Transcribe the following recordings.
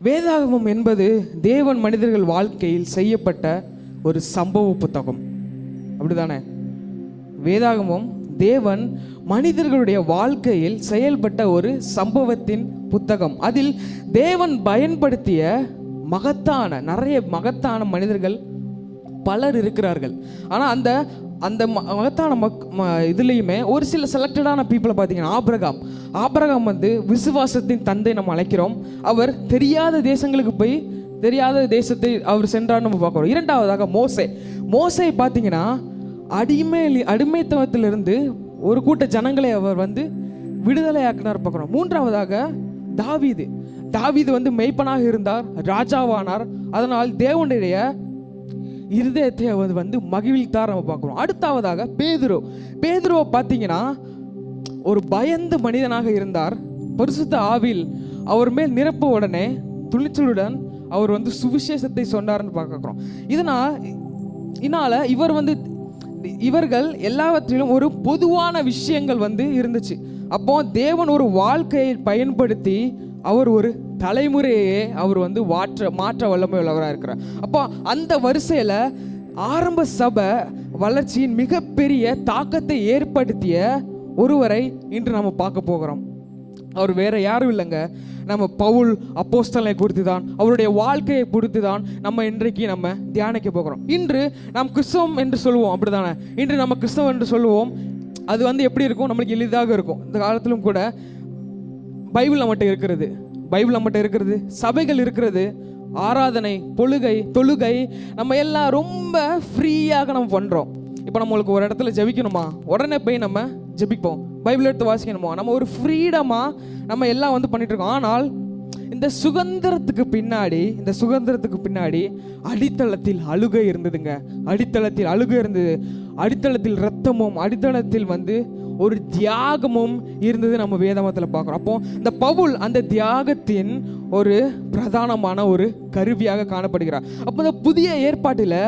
வேதாகமம் என்பது தேவன் மனிதர்கள் வாழ்க்கையில் செய்யப்பட்ட ஒரு சம்பவ புத்தகம், அப்படிதானே? வேதாகமம் தேவன் மனிதர்களுடைய வாழ்க்கையில் செயல்பட்ட ஒரு சம்பவத்தின் புத்தகம். அதில் தேவன் பயன்படுத்திய நிறைய மகத்தான மனிதர்கள் பலர் இருக்கிறார்கள். ஆனால் அந்த அந்த மகத்தான இதுலேயுமே ஒரு சில செலக்டடான பீப்புளை பார்த்தீங்கன்னா, ஆபிரகாம் வந்து விசுவாசத்தின் தந்தை நம்ம அழைக்கிறோம். அவர் தெரியாத தேசங்களுக்கு போய் தெரியாத தேசத்தை அவர் சென்றார் நம்ம பார்க்குறோம். இரண்டாவதாக மோசே பார்த்தீங்கன்னா அடிமைத்தனத்திலிருந்து ஒரு கூட்ட ஜனங்களை அவர் வந்து விடுதலையாக்கினார் பார்க்குறோம். மூன்றாவதாக தாவீது வந்து மெய்ப்பனாக இருந்தார், ராஜாவானார். அதனால் தேவனுடைய இருதயத்தை அவர் வந்து மகிழ்த்தார் நம்ம பார்க்குறோம். அடுத்தாவதாக பேதுருவை பார்த்தீங்கன்னா ஒரு பயந்த மனிதனாக இருந்தார். பரிசுத்த ஆவியில் அவர் மேல் நிரப்ப உடனே துணிச்சலுடன் அவர் வந்து சுவிசேஷத்தை சொன்னார்னு பார்க்கிறோம். இதனால இவர்கள் எல்லாவற்றிலும் ஒரு பொதுவான விஷயங்கள் வந்து இருந்துச்சு. அப்போ தேவன் ஒரு வாழ்க்கையை பயன்படுத்தி அவர் ஒரு தலைமுறையே அவர் வந்து மாற்ற வல்லமை உள்ளவராக இருக்கிறார். அப்போ அந்த வரிசையில் ஆரம்ப சபை வளர்ச்சியின் மிகப்பெரிய தாக்கத்தை ஏற்படுத்திய ஒருவரை இன்று நம்ம பார்க்க போகிறோம். அவர் வேற யாரும் இல்லைங்க, நம்ம பவுல் அப்போஸ்தலனை குறித்து தான், அவருடைய வாழ்க்கையை குறித்து தான் நம்ம இன்றைக்கு நம்ம தியானிக்க போகிறோம். இன்று நாம் கிறிஸ்தவம் என்று சொல்லுவோம், அப்படிதானே? இன்று நம்ம கிறிஸ்தவம் என்று சொல்லுவோம். அது வந்து எப்படி இருக்கும்? நம்மளுக்கு எளிதாக இருக்கும். இந்த காலத்திலும் கூட பைபிள் நம்மகிட்ட இருக்கிறது, சபைகள் இருக்கிறது, ஆராதனை, தொழுகை நம்ம எல்லாம் ரொம்ப ஃப்ரீயாக நம்ம பண்ணுறோம். இப்போ நம்மளுக்கு ஒரு இடத்துல ஜெபிக்கணுமா, உடனே போய் நம்ம ஜெபிப்போம். பைபிள் எடுத்து வாசிக்கணுமா, நம்ம ஒரு ஃப்ரீடமாக நம்ம எல்லாம் வந்து பண்ணிட்டு இருக்கோம். ஆனால் இந்த சுதந்திரத்துக்கு பின்னாடி அடித்தளத்தில் அழுகை இருந்ததுங்க. அடித்தளத்தில் ரத்தமும், அடித்தளத்தில் வந்து ஒரு தியாகமும் இருந்தது நம்ம வேதாகமத்தில் பார்க்குறோம். அப்போ இந்த பவுல் அந்த தியாகத்தின் ஒரு பிரதானமான ஒரு கருவியாக காணப்படுகிறார். அப்போ இந்த புதிய ஏற்பாட்டில்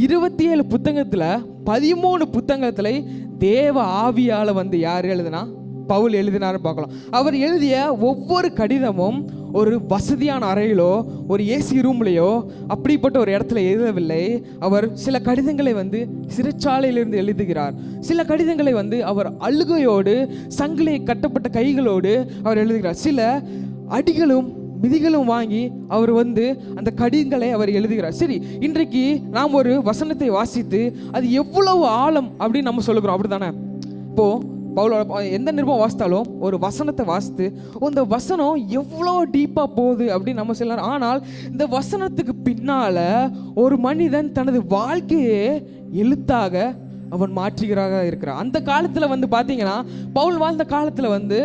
27 புத்தகத்தில் 13 புத்தகத்தில் தேவ ஆவியால் வந்து யார் எழுதுனா? பவுல் எழுதினார்னு பார்க்கலாம். அவர் எழுதிய ஒவ்வொரு கடிதமும் ஒரு வசதியான அறையிலோ ஒரு ஏசி ரூம்லையோ அப்படிப்பட்ட ஒரு இடத்துல எழுதவில்லை. அவர் சில கடிதங்களை வந்து சிறைச்சாலையிலிருந்து எழுதுகிறார். சில கடிதங்களை வந்து அவர் அழுகையோடு, சங்கிலி கட்டப்பட்ட கைகளோடு அவர் எழுதுகிறார். சில அடிகளும் மிதிகளும் வாங்கி அவர் வந்து அந்த கடிதங்களை அவர் எழுதுகிறார். சரி, இன்றைக்கு நாம் ஒரு வசனத்தை வாசித்து அது எவ்வளவு ஆழம் அப்படின்னு நம்ம சொல்லுகிறோம், அப்படிதானே? இப்போ பவுலோட எந்த நிருபம் வாசித்தாலும் ஒரு வசனத்தை வாசித்து இந்த வசனம் எவ்வளோ டீப்பாக போகுது அப்படின்னு நம்ம சொல்லலாம். ஆனால் இந்த வசனத்துக்கு பின்னால் ஒரு மனிதன் தனது வாழ்க்கையே எழுத்தாக அவன் மாற்றுகிறாக இருக்கிறான். அந்த காலத்தில் வந்து பார்த்தீங்கன்னா, பவுல் வாழ்ந்த காலத்தில் வந்து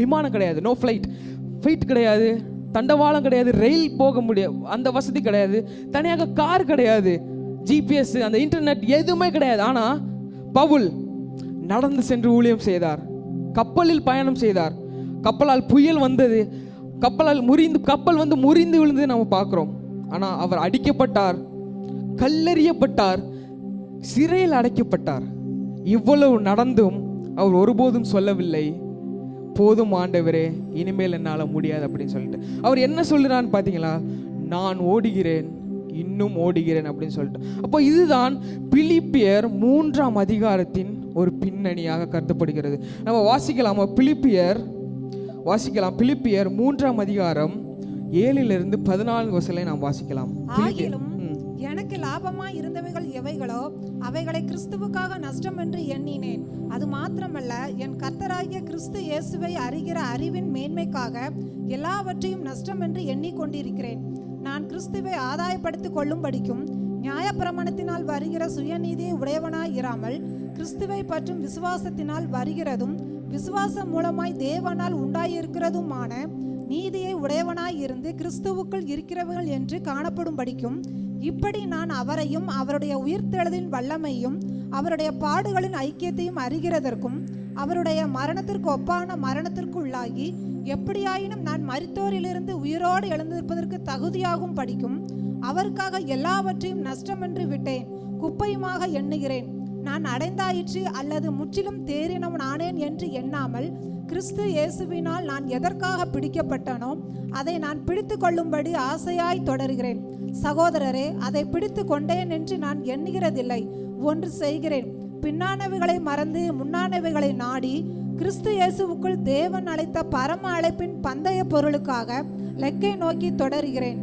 விமானம் கிடையாது, நோ ஃப்ளைட் கிடையாது, தண்டவாளம் கிடையாது, ரயில் போக முடியாது, அந்த வசதி கிடையாது, தனியாக கார் கிடையாது, ஜிபிஎஸ், அந்த இன்டர்நெட் எதுவுமே கிடையாது. ஆனால் பவுல் நடந்து சென்று ஊழியம் செய்தார், கப்பலில் பயணம் செய்தார். கப்பலால் புயல் வந்தது, கப்பல் வந்து முறிந்து விழுந்து நம்ம பார்க்குறோம். ஆனால் அவர் அடிக்கப்பட்டார், கல்லெறியப்பட்டார், சிறையில் அடைக்கப்பட்டார். இவ்வளவு நடந்தும் அவர் ஒருபோதும் சொல்லவில்லை, போதும் ஆண்டவரே, இனிமேல் என்னால் முடியாது அப்படின்னு சொல்லிட்டு. அவர் என்ன சொல்லுறான்னு பார்த்தீங்களா? நான் ஓடுகிறேன், இன்னும் ஓடுகிறேன் அப்படின்னு சொல்லிட்டு. அப்போ இதுதான் பிலிப்பியர் 3ஆம் அதிகாரத்தின் ஒரு பின்னணியாக கருதப்படுகிறது. நம்ம வாசிக்கலாம், பிலிப்பியர் 3ஆம் அதிகாரம் 7 to 14 வசனங்களை நாம் வாசிக்கலாம். எனக்கு லாபமா இருந்தவைகள் எவைகளோ அவைகளை கிறிஸ்துவுக்காக நஷ்டம் என்று எண்ணினேன். அது மாத்திரமல்ல, என் கர்த்தராகிய கிறிஸ்து இயேசுவை அறிகிற அறிவின் மேன்மைக்காக எல்லாவற்றையும் நஷ்டம் என்று எண்ணிக்கொண்டிருக்கிறேன். நான் கிறிஸ்துவை ஆதாயப்படுத்திக் கொள்ளும்படிக்கும் நியாயப்பிரமாணத்தினால் வருகிற சுயநீதியை உடையவனாய் இராமல் கிறிஸ்துவை பற்றும் விசுவாசத்தினால் வருகிறதும் விசுவாசம் மூலமாய் தேவனால் உண்டாயிருக்கிறதுமான நீதியை உடையவனாய் இருந்து கிறிஸ்துவுக்குள் இருக்கிறவர்கள் என்று காணப்படும்படிக்கும் இப்படி நான் அவரையும் அவருடைய உயிர்த்தெழுதலின் வல்லமையும் அவருடைய பாடுகளின் ஐக்கியத்தையும் அறிகிறதற்கும் அவருடைய மரணத்திற்கு ஒப்பான மரணத்திற்கு உள்ளாகி எப்படியாயினும் நான் மரித்தோரிலிருந்து உயிரோடு எழுந்திருப்பதற்கு தகுதியாகும் படிக்கும் அவருக்காக எல்லாவற்றையும் நஷ்டமென்று விட்டேன், குப்பையுமாக எண்ணுகிறேன். நான் அடைந்தாயிற்று அல்லது முற்றிலும் தேறினவன் ஆனேன் என்று எண்ணாமல் கிறிஸ்து இயேசுவினால் நான் எதற்காக பிடிக்கப்பட்டனோ அதை நான் பிடித்து கொள்ளும்படி ஆசையாய் தொடர்கிறேன். சகோதரரே, அதை பிடித்து கொண்டேன் என்று நான் எண்ணுகிறதில்லை. ஒன்று செய்கிறேன், பின்னானவைகளை மறந்து முன்னானவைகளை நாடி கிறிஸ்து இயேசுவுக்குள் தேவன் அழைத்த பரம அழைப்பின் பந்தய பொருளுக்காக லெக்கை நோக்கி தொடர்கிறேன்.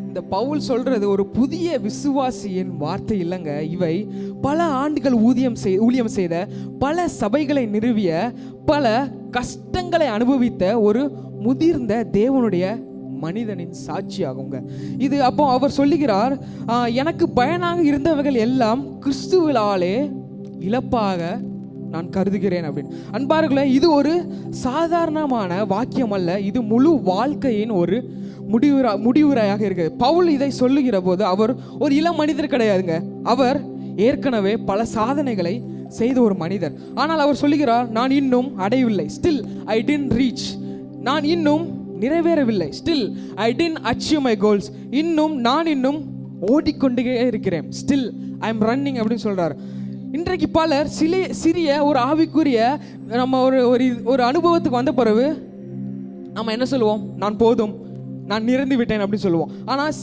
இந்த பவுல் சொல்றது ஒரு புதிய விசுவாசியின் வார்த்தை இல்லைங்க. இவை பல ஆண்டுகள் ஊழியம் செய்த, பல சபைகளை நிறுவிய, பல கஷ்டங்களை அனுபவித்த ஒரு முதிர்ந்த தேவனுடைய மனிதனின் சாட்சியாகுங்க இது. அப்போ அவர் சொல்லுகிறார், எனக்கு பயனாக இருந்தவர்கள் எல்லாம் கிறிஸ்துவினாலே இழப்பாக நான் கருதுகிறேன் அப்படின்னு. அன்பார்களே, இது ஒரு சாதாரணமான வாக்கியம் அல்ல, இது முழு வாழ்க்கையின் ஒரு முடிவுரையாக இருக்குது. பவுல் இதை சொல்லுகிற போது அவர் ஒரு இளம் மனிதர் கிடையாதுங்க. அவர் ஏற்கனவே பல சாதனைகளை செய்த ஒரு மனிதர். ஆனால் அவர் சொல்லுகிறார், நான் இன்னும் அடையவில்லை, ஸ்டில் ஐ டிடன்ட் ரீச், நான் இன்னும் நிறைவேறவில்லை, still I didn't achieve my goals, நான் இன்னும் ஓடிக்கொண்டே இருக்கிறேன், ஸ்டில் ஐ எம் ரன்னிங் அப்படின்னு சொல்றார். இன்றைக்கு பலர் சிறிய ஒரு ஆவிக்குரிய நம்ம ஒரு அனுபவத்துக்கு வந்த பிறகு நம்ம என்ன சொல்லுவோம், நான் போதும், நான் நிறைந்து விட்டேன் அப்படின்னு சொல்லுவோம். ஆனால்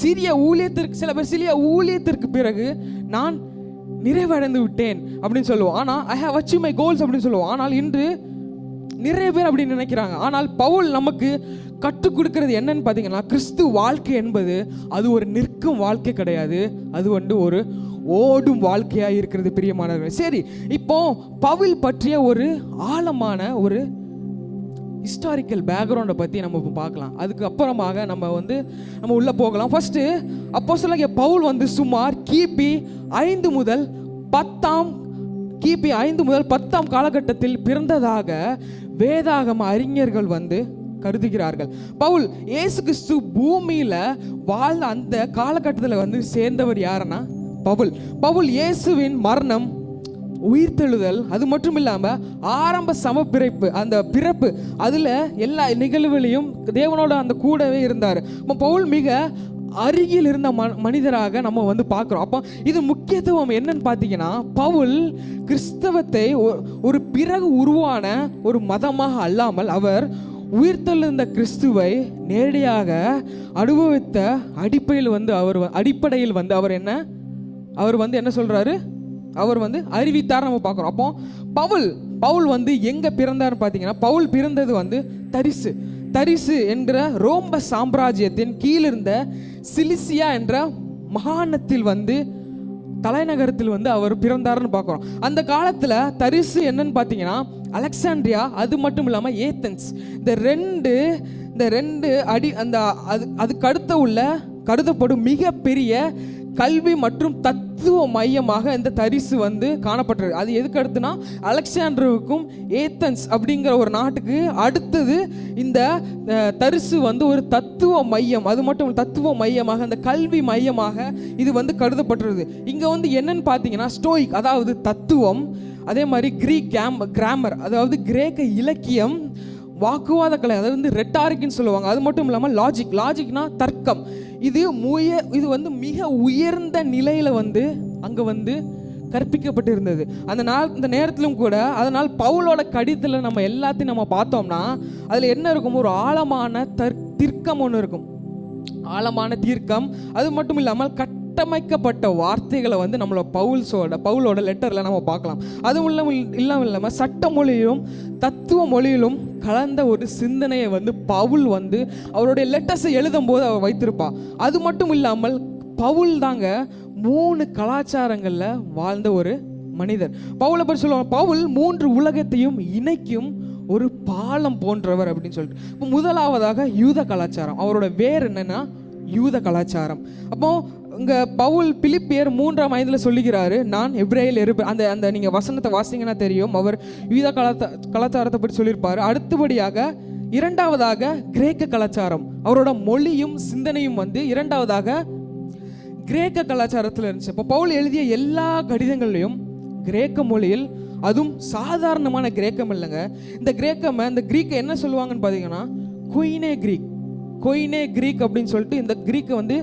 சில பேர் சிறிய ஊழியத்திற்கு பிறகு நான் நிறைவடைந்து விட்டேன் அப்படின்னு சொல்லுவோம். ஆனால் I have achieve my goals அப்படின்னு சொல்லுவோம். ஆனால் இன்று நிறைய பேர் அப்படின்னு நினைக்கிறாங்க. ஆனால் பவுல் நமக்கு கற்றுக் கொடுக்கிறது என்னன்னு பார்த்தீங்கன்னா, கிறிஸ்து வாழ்க்கை என்பது அது ஒரு நிற்கும் வாழ்க்கை கிடையாது, அது ஒரு ஓடும் வாழ்க்கையாக இருக்கிறது பிரியமானவர்கள். சரி, இப்போ பவுல் பற்றிய ஒரு ஆழமான ஒரு ஹிஸ்டாரிக்கல் பேக்ரவுண்டை பற்றி நம்ம இப்போ பார்க்கலாம். அதுக்கு அப்புறமாக நம்ம உள்ளே போகலாம். ஃபர்ஸ்ட்டு அப்போஸ்தலனாகிய பவுல் சுமார் கிபி 5 முதல் 10ஆம் காலகட்டத்தில் பிறந்ததாக வேதாகம அறிஞர்கள் கருதுகிறார்கள். பவுல் இயேசு கிறிஸ்து பூமியில வாழ்ந்த அந்த காலகட்டத்தில் சேர்ந்தவர் யாருன்னா பவுல் இயேசுவின் மரணம், உயிர்த்தெழுதல், அது மட்டும் இல்லாம ஆரம்ப சமப்பிறப்பு, அந்த பிறப்பு, அதுல எல்லா நிகழ்வுகளையும் தேவனோட அந்த கூடவே இருந்தார். பவுல் மிக அருகில் இருந்த மனிதராக நம்ம பார்க்கிறோம். அப்போ இது முக்கியத்துவம் என்னன்னு பார்த்தீங்கன்னா, பவுல் கிறிஸ்தவத்தை ஒரு பிறகு உருவான ஒரு மதமாக அல்லாமல் அவர் உயிர்த்தெழுந்த கிறிஸ்துவை நேரடியாக அனுபவித்த அடிப்படையில் அவர் என்ன சொல்றாரு, அவர் அறிவித்தார் நம்ம பார்க்குறோம். அப்போ பவுல் எங்க பிறந்தார்னு பார்த்தீங்கன்னா, பவுல் பிறந்தது தரிசு என்கிற ரோம சாம்ராஜ்யத்தின் கீழிருந்த சிலிசியா என்ற மாகாணத்தில் தலைநகரத்தில் அவர் பிறந்தார்னு பார்க்குறோம். அந்த காலத்தில் தரிசு என்னன்னு பார்த்தீங்கன்னா அலெக்சாண்ட்ரியா, அது மட்டும் இல்லாமல் ஏத்தன்ஸ், இந்த ரெண்டு அதுக்கு அடுத்த உள்ள கருதப்படும் மிகப்பெரிய கல்வி மற்றும் தத்துவ மையமாக இந்த தரிசு காணப்பட்டது. அது எதுக்கு அடுத்துனா அலெக்சாண்டருக்கும் ஏத்தன்ஸ் அப்படிங்கிற ஒரு நாட்டுக்கு அடுத்தது இந்த தரிசு ஒரு தத்துவ மையம், அது மட்டும் தத்துவ மையமாக, அந்த கல்வி மையமாக இது கருதப்பட்டுருது. இங்கே என்னன்னு பார்த்தீங்கன்னா ஸ்டோயிக், அதாவது தத்துவம், அதே மாதிரி கிரீக் கிராமர், அதாவது கிரேக்க இலக்கியம், வாக்குவாத கலை, அதாவது ரெட்டாரிக்னு சொல்லுவாங்க, அது மட்டும் இல்லாமல் லாஜிக்னா தர்க்கம், இது மிக உயர்ந்த நிலையில அங்க கற்பிக்கப்பட்டு இருந்தது அந்த நேரத்திலும் கூட. அதனால் பவுலோட கடிதத்தில் நம்ம எல்லாத்தையும் நம்ம பார்த்தோம்னா அதுல என்ன இருக்கும், ஒரு ஆழமான தீர்க்கம் ஒன்று இருக்கும், ஆழமான தீர்க்கம். அது மட்டும் இல்லாமல் கட்டமைக்கப்பட்ட வார்த்தைகளை நம்மளோட பவுலோட லெட்டர்ல நம்ம பார்க்கலாம். அதுவும் இல்லாமல் சட்ட மொழியிலும் தத்துவ மொழியிலும் கலந்த ஒரு சிந்தனையை பவுல் அவருடைய லெட்டர்ஸை எழுதும் போது அவர் வைத்திருப்பா. அது மட்டும் இல்லாமல் பவுல் தாங்க 3 கலாச்சாரங்கள்ல வாழ்ந்த ஒரு மனிதர். பவுலை பற்றி சொல்லுவாங்க, பவுல் 3 உலகத்தையும் இணைக்கும் ஒரு பாலம் போன்றவர் அப்படின்னு சொல்லிட்டு. இப்போ முதலாவதாக யூத கலாச்சாரம், அவரோட வேர் என்னன்னா யூத கலாச்சாரம். அப்போ இங்க பவுல் பிலிப்பியர் 3:5 சொல்லுகிறாரு, நான் எபிரேயர் அந்த நீங்க வசனத்தை வாசிங்கன்னா தெரியும், அவர் யூத கலாச்சாரத்தை பற்றி சொல்லியிருப்பாரு. அடுத்தபடியாக இரண்டாவதாக கிரேக்க கலாச்சாரம், அவரோட மொழியும் சிந்தனையும் இரண்டாவதாக கிரேக்க கலாச்சாரத்தில் இருந்துச்சு. இப்போ பவுல் எழுதிய எல்லா கடிதங்களையும் கிரேக்க மொழியில், அதுவும் சாதாரணமான கிரேக்கம் இல்லைங்க. இந்த கிரீக்கை என்ன சொல்லுவாங்கன்னு பார்த்தீங்கன்னா கொயினே கிரீக் அப்படின்னு சொல்லிட்டு இந்த கிரீக்கை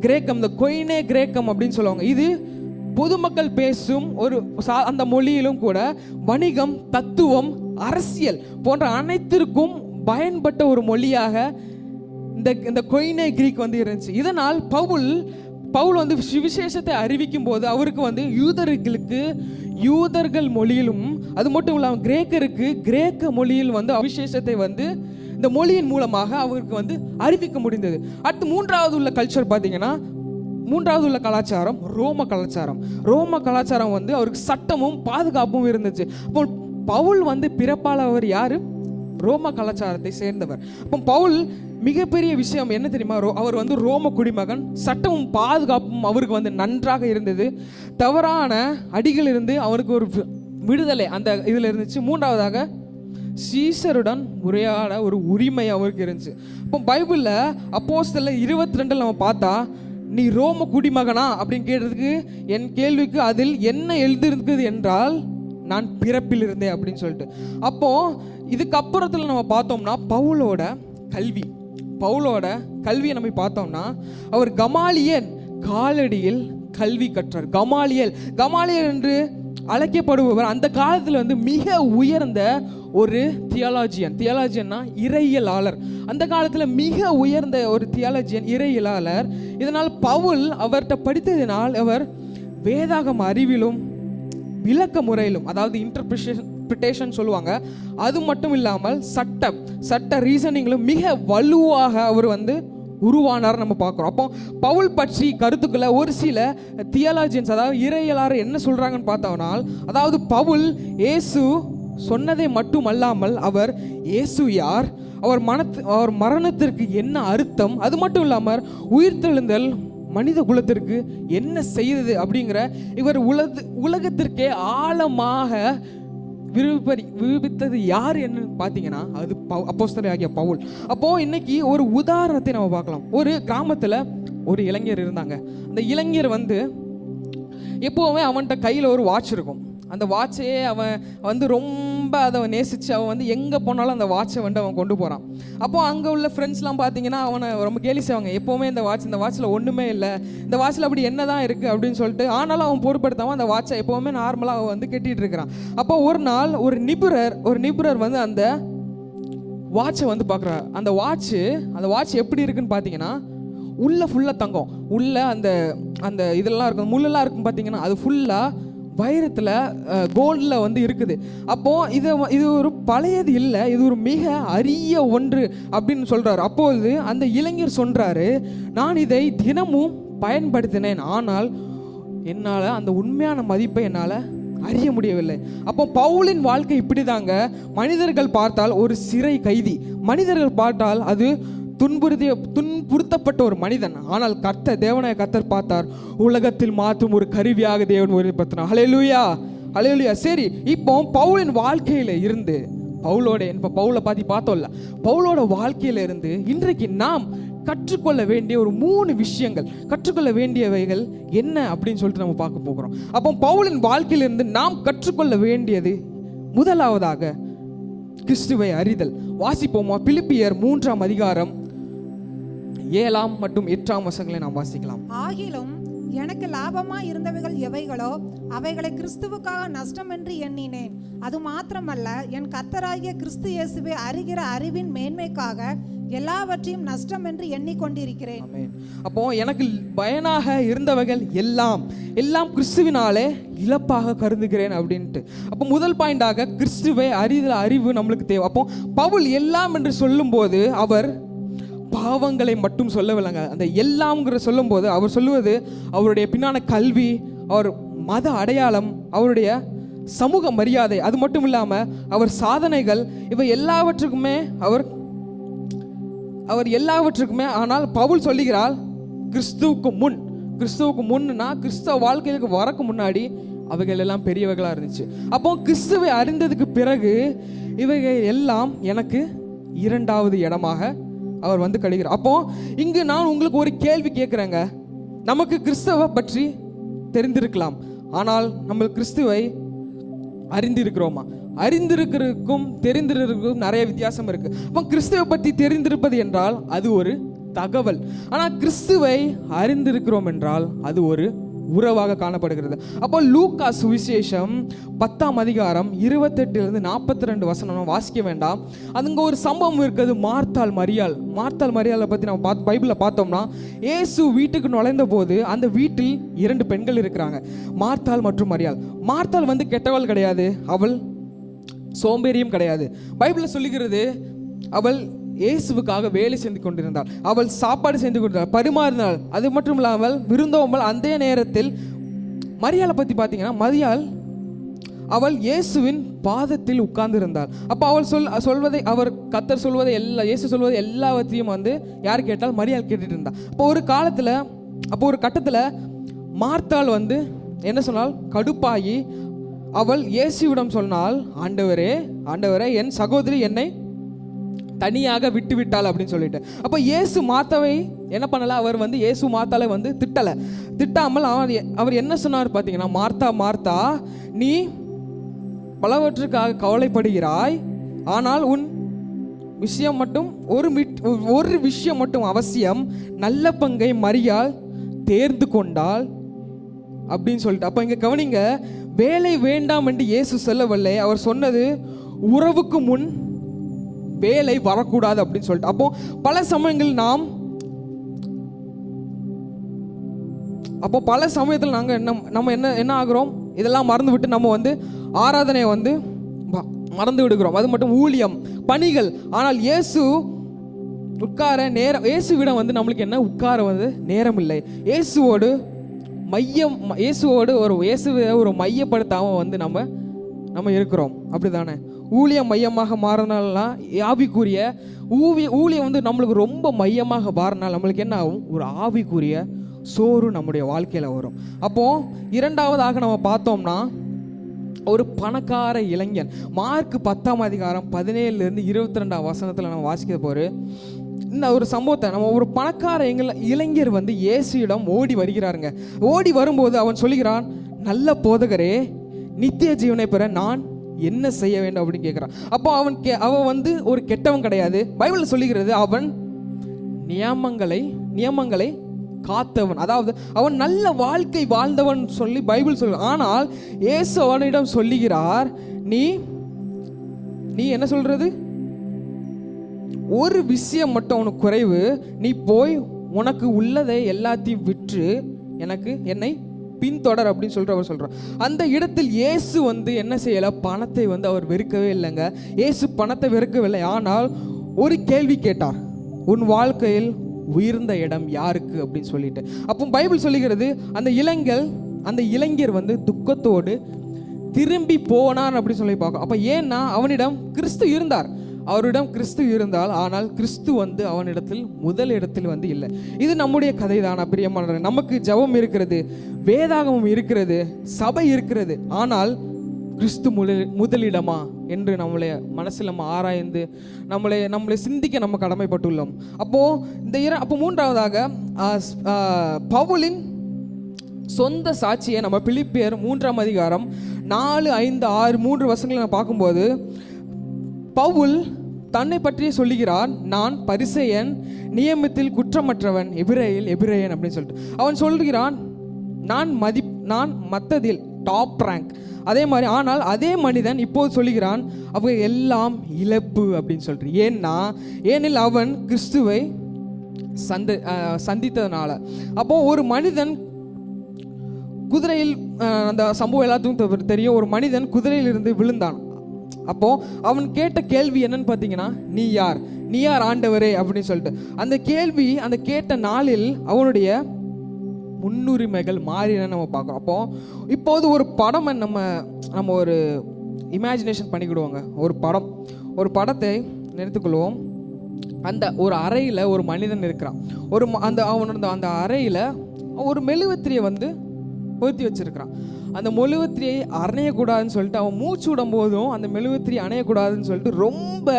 கிரேக்கம், இந்த கொயினே கிரேக்கம் அப்படின்னு சொல்லுவாங்க. இது பொதுமக்கள் பேசும் அந்த மொழியிலும் கூட வணிகம், தத்துவம், அரசியல் போன்ற அனைத்திற்கும் பயன்பட்ட ஒரு மொழியாக இந்த கொய்னே கிரீக் வந்து இருந்துச்சு. இதனால் பவுல் வந்து சுவிசேஷத்தை அறிவிக்கும் போது அவருக்கு வந்து யூதர்கள் மொழியிலும், அது மட்டும் இல்லாமல் கிரேக்கருக்கு கிரேக்க மொழியில் வந்து அவிசேஷத்தை வந்து இந்த மொழியின் மூலமாக அவருக்கு வந்து அறிவிக்க முடிந்தது. அடுத்து மூன்றாவது உள்ள கல்ச்சர் பார்த்தீங்கன்னா, மூன்றாவது உள்ள கலாச்சாரம் ரோம கலாச்சாரம் வந்து அவருக்கு சட்டமும் பாதுகாப்பும் இருந்துச்சு. அப்போ பவுல் வந்து பிறப்பால் அவர் யாரு? ரோம கலாச்சாரத்தை சேர்ந்தவர். அப்போ பவுல் மிகப்பெரிய விஷயம் என்ன தெரியுமா? அவர் வந்து ரோம குடிமகன், சட்டமும் பாதுகாப்பும் அவருக்கு வந்து நன்றாக இருந்தது. தவறான அடிகளிலிருந்து அவருக்கு ஒரு விடுதலை அந்த இதில் இருந்துச்சு. மூன்றாவதாக சீசருடன் உரையாட ஒரு உரிமை அவருக்கு இருந்துச்சு. இப்போ பைபிளில் அப்போஸ்தலர் 22 நம்ம பார்த்தா, நீ ரோம குடிமகனா அப்படின்னு கேட்டதுக்கு என் கேள்விக்கு அதில் என்ன எழுதியிருக்குது என்றால், நான் பிறப்பில் இருந்தேன் அப்படின்னு சொல்லிட்டு. அப்போ இதுக்கப்புறத்தில் நம்ம பார்த்தோம்னா பவுலோட கல்வியை நம்ம பார்த்தோம்னா, அவர் கமாலியல் காலடியில் கல்வி கற்றார். கமாலியல் என்று அழைக்கப்படுபவர் அந்த காலத்தில் வந்து மிக உயர்ந்த ஒரு தியாலஜியன்னா இறையியலாளர். அந்த காலத்தில் மிக உயர்ந்த ஒரு இறையியலாளர். இதனால் பவுல் அவர்கிட்ட படித்ததினால் அவர் வேதாகம அறிவிலும் விளக்க முறையிலும், அதாவது இன்டர்பிரிட்டேஷன் சொல்லுவாங்க, அது மட்டும் இல்லாமல் சட்ட ரீசனிங்களும் மிக வலுவாக அவர் வந்து உருவானார் நம்ம பார்க்குறோம். அப்போ பவுல் பற்றி கருத்துக்களை ஒரு சில தியாலஜியன்ஸ், அதாவது இறையியலாளர் என்ன சொல்கிறாங்கன்னு பார்த்தோம்னா, அதாவது பவுல் இயேசு சொன்னதை மட்டுமல்லாமல் அவர் இயேசு யார், அவர் மரணத்திற்கு என்ன அர்த்தம், அது மட்டும் இல்லாமல் உயிர்த்தெழுந்தல் மனித குலத்திற்கு என்ன செய்தது அப்படிங்கிற இவர் உலகத்திற்கே ஆழமாக விரும்பித்தது யார் என்ன பார்த்தீங்கன்னா, அது அப்போஸ்தலனாகிய பவுல். அப்போ இன்னைக்கு ஒரு உதாரணத்தை நம்ம பார்க்கலாம். ஒரு கிராமத்தில் ஒரு இளைஞர் இருந்தாங்க. அந்த இளைஞர் வந்து எப்போவுமே அவன்கிட்ட கையில் ஒரு வாட்ச் இருக்கும். அந்த வாட்சையே அவன் வந்து ரொம்ப அதை நேசித்து அவன் வந்து எங்கே போனாலும் அந்த வாட்சை வந்து அவன் கொண்டு போகிறான். அப்போது அங்கே உள்ள ஃப்ரெண்ட்ஸ்லாம் பார்த்தீங்கன்னா அவனை ரொம்ப கேலி செய்வாங்க. எப்போவுமே இந்த வாட்சில் ஒன்றுமே இல்லை, இந்த வாட்சில் அப்படி என்ன தான் இருக்குது அப்படின்னு சொல்லிட்டு. ஆனாலும் அவன் பொருட்படுத்தாமல் அந்த வாட்சை எப்போவுமே நார்மலாக அவன் வந்து கட்டிகிட்டு இருக்கிறான். அப்போ ஒரு நாள் ஒரு நிபுணர் வந்து அந்த வாட்சை வந்து பார்க்குறாரு. அந்த வாட்ச் எப்படி இருக்குன்னு பார்த்தீங்கன்னா, உள்ள ஃபுல்லாக தங்கம், உள்ள அந்த இதெல்லாம் இருக்கும், முள்ளெல்லாம் இருக்கும் பார்த்தீங்கன்னா, அது ஃபுல்லாக வைரத்தில் கோல்டில் வந்து இருக்குது. அப்போது இது ஒரு பழையது இல்லை, இது ஒரு மிக அரிய ஒன்று அப்படின்னு சொல்கிறாரு. அப்போது அந்த இளைஞர் சொல்கிறாரு, நான் இதை தினமும் பயன்படுத்தினேன், ஆனால் என்னால் அந்த உண்மையான மதிப்பை என்னால் அறிய முடியவில்லை. அப்போ பவுலின் வாழ்க்கை இப்படி தாங்க. மனிதர்கள் பார்த்தால் ஒரு சிறை கைதி, மனிதர்கள் பார்த்தால் அது துன்புறுத்தப்பட்ட ஒரு மனிதன். ஆனால் தேவனாய கர்த்தர் பார்த்தார், உலகத்தில் மாற்றும் ஒரு கருவியாக தேவன் வெளிப்படுத்தினார். ஹல்லேலூயா. சரி, இப்போ பவுலின் வாழ்க்கையில இருந்து பவுலை பத்தி பார்த்தோம்ல, பவுலோட வாழ்க்கையில இருந்து இன்றைக்கு நாம் கற்றுக்கொள்ள வேண்டிய ஒரு 3 விஷயங்கள், கற்றுக்கொள்ள வேண்டியவைகள் என்ன அப்படின்னு சொல்லிட்டு நம்ம பார்க்க போகிறோம். அப்போ பவுலின் வாழ்க்கையிலிருந்து நாம் கற்றுக்கொள்ள வேண்டியது முதலாவதாக கிறிஸ்துவை அறிதல். வாசிப்போமா? பிலிப்பியர் 3ஆம் அதிகாரம் 7 மற்றும் 8 வசனங்களை நாம் வாசிக்கலாம். ஆகிலும் எனக்கு லாபமாய் இருந்தவைகள் எவைகளோ அவைகளை கிறிஸ்துவுக்காக நஷ்டம் என்று எண்ணினேன். அது மாத்திரமல்ல, என் கர்த்தராகிய கிறிஸ்து இயேசுவை அறிகிற அறிவின் மேன்மைக்காக எல்லாவற்றையும் நஷ்டம் என்று எண்ணிக்கொண்டிருக்கிறேன். அப்போ எனக்கு பயனாக இருந்தவைகள் எல்லாம் கிறிஸ்துவினாலே இழப்பாக கருதுகிறேன் அப்படின்ட்டு. அப்போ முதல் பாயிண்டாக கிறிஸ்துவை அறிவு நம்மளுக்கு தேவை. அப்போ பவுல் எல்லாம் என்று சொல்லும் போது அவர் பாவங்களை மட்டும் சொல்லவில்லைங்க. அந்த எல்லாம்ங்கிற சொல்லும் போது அவர் சொல்லுவது அவருடைய பின்னான கல்வி, அவர் மத அடையாளம், அவருடைய சமூக மரியாதை, அது மட்டும் இல்லாமல் அவர் சாதனைகள், இவை எல்லாவற்றுக்குமே அவர் எல்லாவற்றுக்குமே. ஆனால் பவுல் சொல்லுகிறார், கிறிஸ்துவுக்கு முன்னா கிறிஸ்தவ வாழ்க்கைக்கு வரக்கு முன்னாடி அவைகள் எல்லாம் பெரியவைகளாக இருந்துச்சு. அப்போ கிறிஸ்துவை அறிந்ததுக்கு பிறகு இவைகள் எல்லாம் எனக்கு 2வது இடமாக அவர் வந்து கழிகிறார். அப்போ இங்கு நான் உங்களுக்கு ஒரு கேள்வி கேட்குறேங்க. நமக்கு கிறிஸ்துவை பற்றி தெரிந்திருக்கலாம், ஆனால் நம்ம கிறிஸ்துவை அறிந்திருக்கிறோமா? அறிந்திருக்கிறதுக்கும் தெரிந்திருக்கிறதுக்கும் நிறைய வித்தியாசம் இருக்கு. அப்போ கிறிஸ்துவை பற்றி தெரிந்திருப்பது என்றால் அது ஒரு தகவல், ஆனால் கிறிஸ்துவை அறிந்திருக்கிறோம் என்றால் அது ஒரு உறவாக காணப்படுகிறது. அப்போ லூக்கா சுவிசேஷம் 10ஆம் அதிகாரம் 28 42 வசனம் வாசிக்க வேண்டாம். அதுங்க ஒரு சம்பவம் இருக்குது, மார்த்தாள் மரியாளை பற்றி நம்ம பைபிளில் பார்த்தோம்னா, இயேசு வீட்டுக்கு நுழைந்த போது அந்த வீட்டில் 2 பெண்கள் இருக்கிறாங்க, மார்த்தாள் மற்றும் மரியாள். மார்த்தாள் வந்து கெட்டவள் கிடையாது, அவள் சோம்பேறியும் கிடையாது. பைபிளில் சொல்லுகிறது, அவள் இயேசுவுக்காக வேலை செஞ்சு கொண்டிருந்தாள், அவள் சாப்பாடு செஞ்சு கொண்டிருந்தாள், பரிமாறினாள். அது மட்டும் இல்லாமல் விருந்தோம்பல். அந்த நேரத்தில் மரியாளை பற்றி பார்த்தீங்கன்னா, மரியாள் அவள் இயேசுவின் பாதத்தில் உட்கார்ந்து இருந்தாள். அப்போ அவள் சொல்வதை அவர் கர்த்தர் சொல்வதை இயேசு சொல்வதை எல்லாவற்றையும் வந்து யார் கேட்டால் மரியாள் கேட்டுட்டு இருந்தாள். அப்போ ஒரு கட்டத்தில் மார்த்தாள் வந்து என்ன சொன்னால், கடுப்பாகி அவள் இயேசுவிடம் சொன்னால், ஆண்டவரே என் சகோதரி என்னை தனியாக விட்டு விட்டாள் அப்படின்னு சொல்லிட்டு. அப்போ இயேசு மார்த்தாவை என்ன பண்ணல, அவர் வந்து இயேசு மார்த்தாளை வந்து திட்டாமல் அவர் என்ன சொன்னார் பார்த்தீங்கன்னா, மார்த்தா நீ பலவற்றுக்காக கவலைப்படுகிறாய், ஆனால் உன் விஷயம் மட்டும் ஒரு விஷயம் மட்டும் அவசியம், நல்ல பங்கை மரியாள் தேர்ந்து கொண்டாள் அப்படின்னு சொல்லிட்டு. அப்போ இங்கே கவனிங்க, வேலை வேண்டாம் என்று இயேசு சொல்லவில்லை, அவர் சொன்னது உறவுக்கு முன் வேலை வரக்கூடாது அப்படின்னு சொல்லிட்டு. அப்போ பல சமயங்கள் பல சமயத்தில் நம்ம என்ன ஆகிறோம், இதெல்லாம் மறந்து விட்டு நம்ம வந்து ஆராதனையை வந்து மறந்து விடுகிறோம். அது மட்டும் ஊழியம் பணிகள். ஆனால் இயேசுவிடம் வந்து நம்மளுக்கு என்ன உட்கார வந்து நேரம் இல்லை. இயேசுவோடு ஒரு மையப்படுத்தாம வந்து நம்ம இருக்கிறோம், அப்படிதானே? ஊழியம் மையமாக மாறினாலாம் ஆவிக்குரிய ஊழியம் வந்து நம்மளுக்கு ரொம்ப மையமாக மாறினால் நம்மளுக்கு என்ன ஆகும், ஒரு ஆவிக்குரிய சோறு நம்முடைய வாழ்க்கையில் வரும். அப்போ இரண்டாவதாக நம்ம பார்த்தோம்னா, ஒரு பணக்கார இளைஞன். மார்க் 10ஆம் அதிகாரம் 17 22 வசனத்தில் நம்ம வாசிக்க போற இந்த ஒரு சம்பவத்தை, நம்ம ஒரு பணக்கார இளைஞர் வந்து இயேசுவிடம் ஓடி வருகிறாருங்க. ஓடி வரும்போது அவன் சொல்லுகிறான், நல்ல போதகரே, நித்திய ஜீவனை பெற நான் என்ன செய்ய வேண்டும் அப்படின்னு கேட்கிறான். அப்போ அவன் வந்து ஒரு கெட்டவன் கிடையாது. பைபிள் சொல்லுகிறது, அவன் நியமங்களை காத்தவன், அதாவது அவன் நல்ல வாழ்க்கை வாழ்ந்தவன் சொல்லி பைபிள் சொல்லுது. ஆனால் இயேசு அவனிடம் சொல்லுகிறார், நீ என்ன சொல்றது, ஒரு விஷயம் மட்டும் உனக்கு குறைவு, நீ போய் உனக்கு உள்ளதை எல்லாத்தையும் விற்று என்னை பின்தொடர் அப்படின்னு சொல்லிட்டு அவர் சொல்றார். அந்த இடத்தில் இயேசு வந்து என்ன செய்யல, பணத்தை வந்து அவர் வெறுக்கவே இல்லைங்க. இயேசு பணத்தை வெறுக்கவில்லை, ஆனால் ஒரு கேள்வி கேட்டார், உன் வாழ்க்கையில் உயர்ந்த இடம் யாருக்கு அப்படின்னு சொல்லிட்டு. அப்போ பைபிள் சொல்லுகிறது, அந்த இளைஞர் வந்து துக்கத்தோடு திரும்பி போனான் அப்படின்னு சொல்லி பார்க்கும். அப்போ ஏன்னா அவனிடம் கிறிஸ்து இருந்தால், ஆனால் கிறிஸ்து வந்து அவனிடத்தில் முதல் இடத்தில் வந்து இல்லை. இது நம்முடைய கதை தானா பிரியமானவர்களே? நமக்கு ஜெபம் இருக்கிறது, வேதாகமம் இருக்கிறது, சபை இருக்கிறது, ஆனால் கிறிஸ்து முதலிடமா என்று நம்மளை மனசில் நம்ம ஆராய்ந்து நம்மளை சிந்திக்க நம்ம கடமைப்பட்டுள்ளோம். அப்போ மூன்றாவதாக பவுலின் சொந்த சாட்சியை நம்ம பிலிப்பியர் 3ஆம் அதிகாரம் 4, 5, 6, 3 வசனங்களை நம்ம பார்க்கும்போது, பவுல் தன்னை பற்றியே சொல்லுகிறான், நான் பரிசேயன், நியமத்தில் குற்றமற்றவன், எபிரேயன் அப்படின்னு சொல்லிட்டு அவன் சொல்லுகிறான். நான் மத்ததில் டாப் ரேங்க். அதே மாதிரி ஆனால் அதே மனிதன் இப்போது சொல்லுகிறான், அவங்க எல்லாம் இழப்பு அப்படின்னு சொல்லிட்டு. ஏனில் அவன் கிறிஸ்துவை சந்தித்ததுனால. அப்போ ஒரு மனிதன் குதிரையில், அந்த சம்பவம் எல்லாத்துக்கும் தெரியும், ஒரு மனிதன் குதிரையில் இருந்து விழுந்தான். அப்போ அவன் கேட்ட கேள்வி என்னன்னு பார்த்தீங்கன்னா, நீ யார் ஆண்டவரே அப்படின்னு சொல்லிட்டு. அந்த கேள்வி அந்த கேட்ட நாளில் அவனுடைய முன்னுரிமைகள் மாறின நம்ம பார்க்குறோம். இப்போது ஒரு படம் நம்ம ஒரு இமேஜினேஷன் பண்ணிக்கிடுவோங்க. ஒரு படத்தை நினைத்துக்கொள்வோம். அந்த ஒரு அறையில் ஒரு மனிதன் இருக்கிறான். அந்த அறையில் ஒரு மெழுகுத்திரியை வந்து பொருத்தி வச்சிருக்கிறான். அந்த மெழுகுத்திரியை அணையக்கூடாதுன்னு சொல்லிட்டு, அவன் மூச்சு விடும் போதும் அந்த மெழுகுத்திரியை அணையக்கூடாதுன்னு சொல்லிட்டு ரொம்ப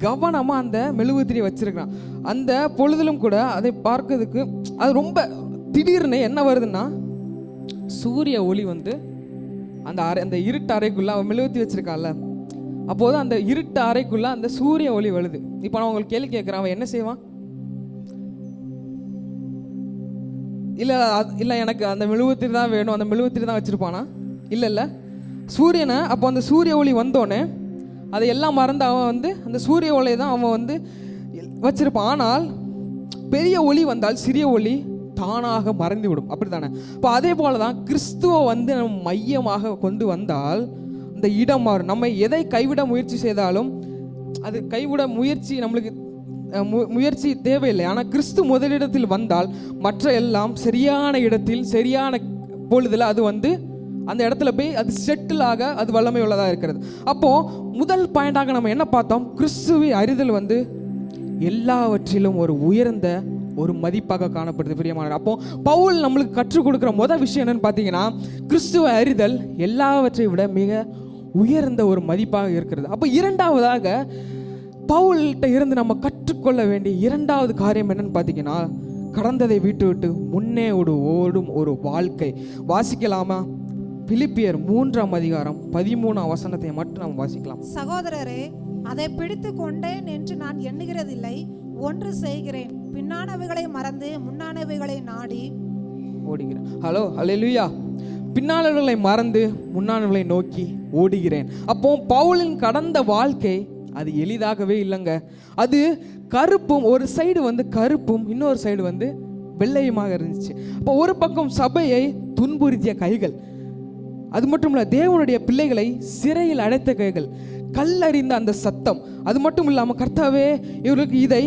கவனமாக அந்த மெழுகுத்திரியை வச்சிருக்கிறான். அந்த பொழுதிலும் கூட அதை பார்க்கறதுக்கு அது ரொம்ப திடீர்னு என்ன வருதுன்னா, சூரிய ஒளி வந்து அந்த இருட்டு அறைக்குள்ள அவன் மெழுகுத்தி வச்சிருக்கான்ல, அப்போது அந்த இருட்டு அறைக்குள்ள அந்த சூரிய ஒளி வருது. இப்போ நான் உங்களுக்கு கேள்வி கேட்குறேன், அவன் என்ன செய்வான்? இல்லை எனக்கு அந்த மெழுகுத்திரி தான் வேணும், அந்த மெழுகுத்திரி தான் வச்சுருப்பானா? இல்லை சூரியனை, அப்போ அந்த சூரிய ஒளி வந்தோடனே அதை எல்லாம் மறந்து அவன் வந்து அந்த சூரிய ஒளியை தான் அவன் வந்து வச்சிருப்பான். ஆனால் பெரிய ஒளி வந்தால் சிறிய ஒளி தானாக மறைந்து விடும், அப்படி தானே? இப்போ அதே போல தான் கிறிஸ்துவை வந்து நம்ம மையமாக கொண்டு வந்தால் அந்த இடம் மாறும். நம்ம எதை கைவிட முயற்சி செய்தாலும் அது கைவிட முயற்சி நம்மளுக்கு முயற்சி தேவையில்லை. ஆனால் கிறிஸ்து முதலிடத்தில் வந்தால் மற்ற எல்லாம் சரியான இடத்தில் சரியான பொழுதில் அது வந்து அந்த இடத்துல போய் அது செட்டில் ஆக அது வல்லமை உள்ளதாக இருக்கிறது. அப்போது முதல் பாயிண்டாக நம்ம என்ன பார்த்தோம்? கிறிஸ்துவை அறிதல் வந்து எல்லாவற்றிலும் ஒரு உயர்ந்த ஒரு மதிப்பாக காணப்படுது பிரியமானவர். அப்போ பவுல் நம்மளுக்கு கற்றுக் கொடுக்குற முதல் விஷயம் என்னன்னு பார்த்தீங்கன்னா, கிறிஸ்துவை அறிதல் எல்லாவற்றை விட மிக உயர்ந்த ஒரு மதிப்பாக இருக்கிறது. அப்போ இரண்டாவதாக பவுல்கிட்ட இருந்து நம்ம கற்றுக்கொள்ள வேண்டிய இரண்டாவது காரியம் என்னன்னு பார்த்தீங்கன்னா, கடந்ததை விட்டு முன்னே ஓடும் ஒரு வாழ்க்கை. வாசிக்கலாமா? பிலிப்பியர் 3:13 மட்டும் நம்ம வாசிக்கலாம். சகோதரரே, அதை பிடித்து கொண்டேன் என்று நான் எண்ணுகிறதில்லை, ஒன்று செய்கிறேன், பின்னானவைகளை மறந்து முன்னானவைகளை நாடி ஓடுகிறேன். ஹல்லேலூயா. பின்னானவைகளை மறந்து முன்னானவைகளை நோக்கி ஓடுகிறேன். அப்போ பவுலின் கடந்த வாழ்க்கை அது எளிதாகவே இல்லைங்க. அது கருப்பும், ஒரு சைடு வந்து கருப்பும் இன்னொரு சைடு வந்து வெள்ளையுமாக இருந்துச்சு. அப்போ ஒரு பக்கம் சபையை துன்புறுத்திய கைகள், அது மட்டும் இல்லை தேவனுடைய பிள்ளைகளை சிறையில் அடைத்த கைகள், கல்லறிந்த அந்த சத்தம், அது மட்டும் இல்லாமல் கர்த்தாவே இவர்களுக்கு இதை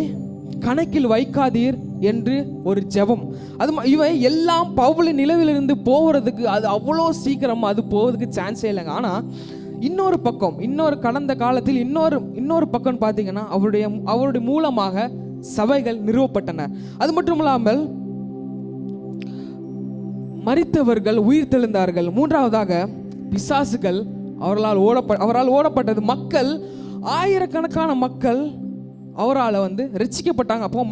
கணக்கில் வைக்காதீர் என்று ஒரு ஜெபம், இவை எல்லாம் பவுலின் நிலவிலிருந்து போகிறதுக்கு அது அவ்வளோ சீக்கிரமாக அது போகிறதுக்கு சான்ஸே இல்லைங்க. ஆனால் இன்னொரு பக்கம், இன்னொரு கடந்த காலத்தில் இன்னொரு பக்கம் பார்த்தீங்கன்னா அவருடைய மூலமாக சபைகள் நிறுவப்பட்டன. அது மட்டும் இல்லாமல் மரித்தவர்கள் உயிர் தெழுந்தார்கள். மூன்றாவதாக பிசாசுகள் அவரால் ஓடப்பட்டது. மக்கள், ஆயிரக்கணக்கான மக்கள் அவரால் வந்து ரட்சிக்கப்பட்டாங்க. அப்போ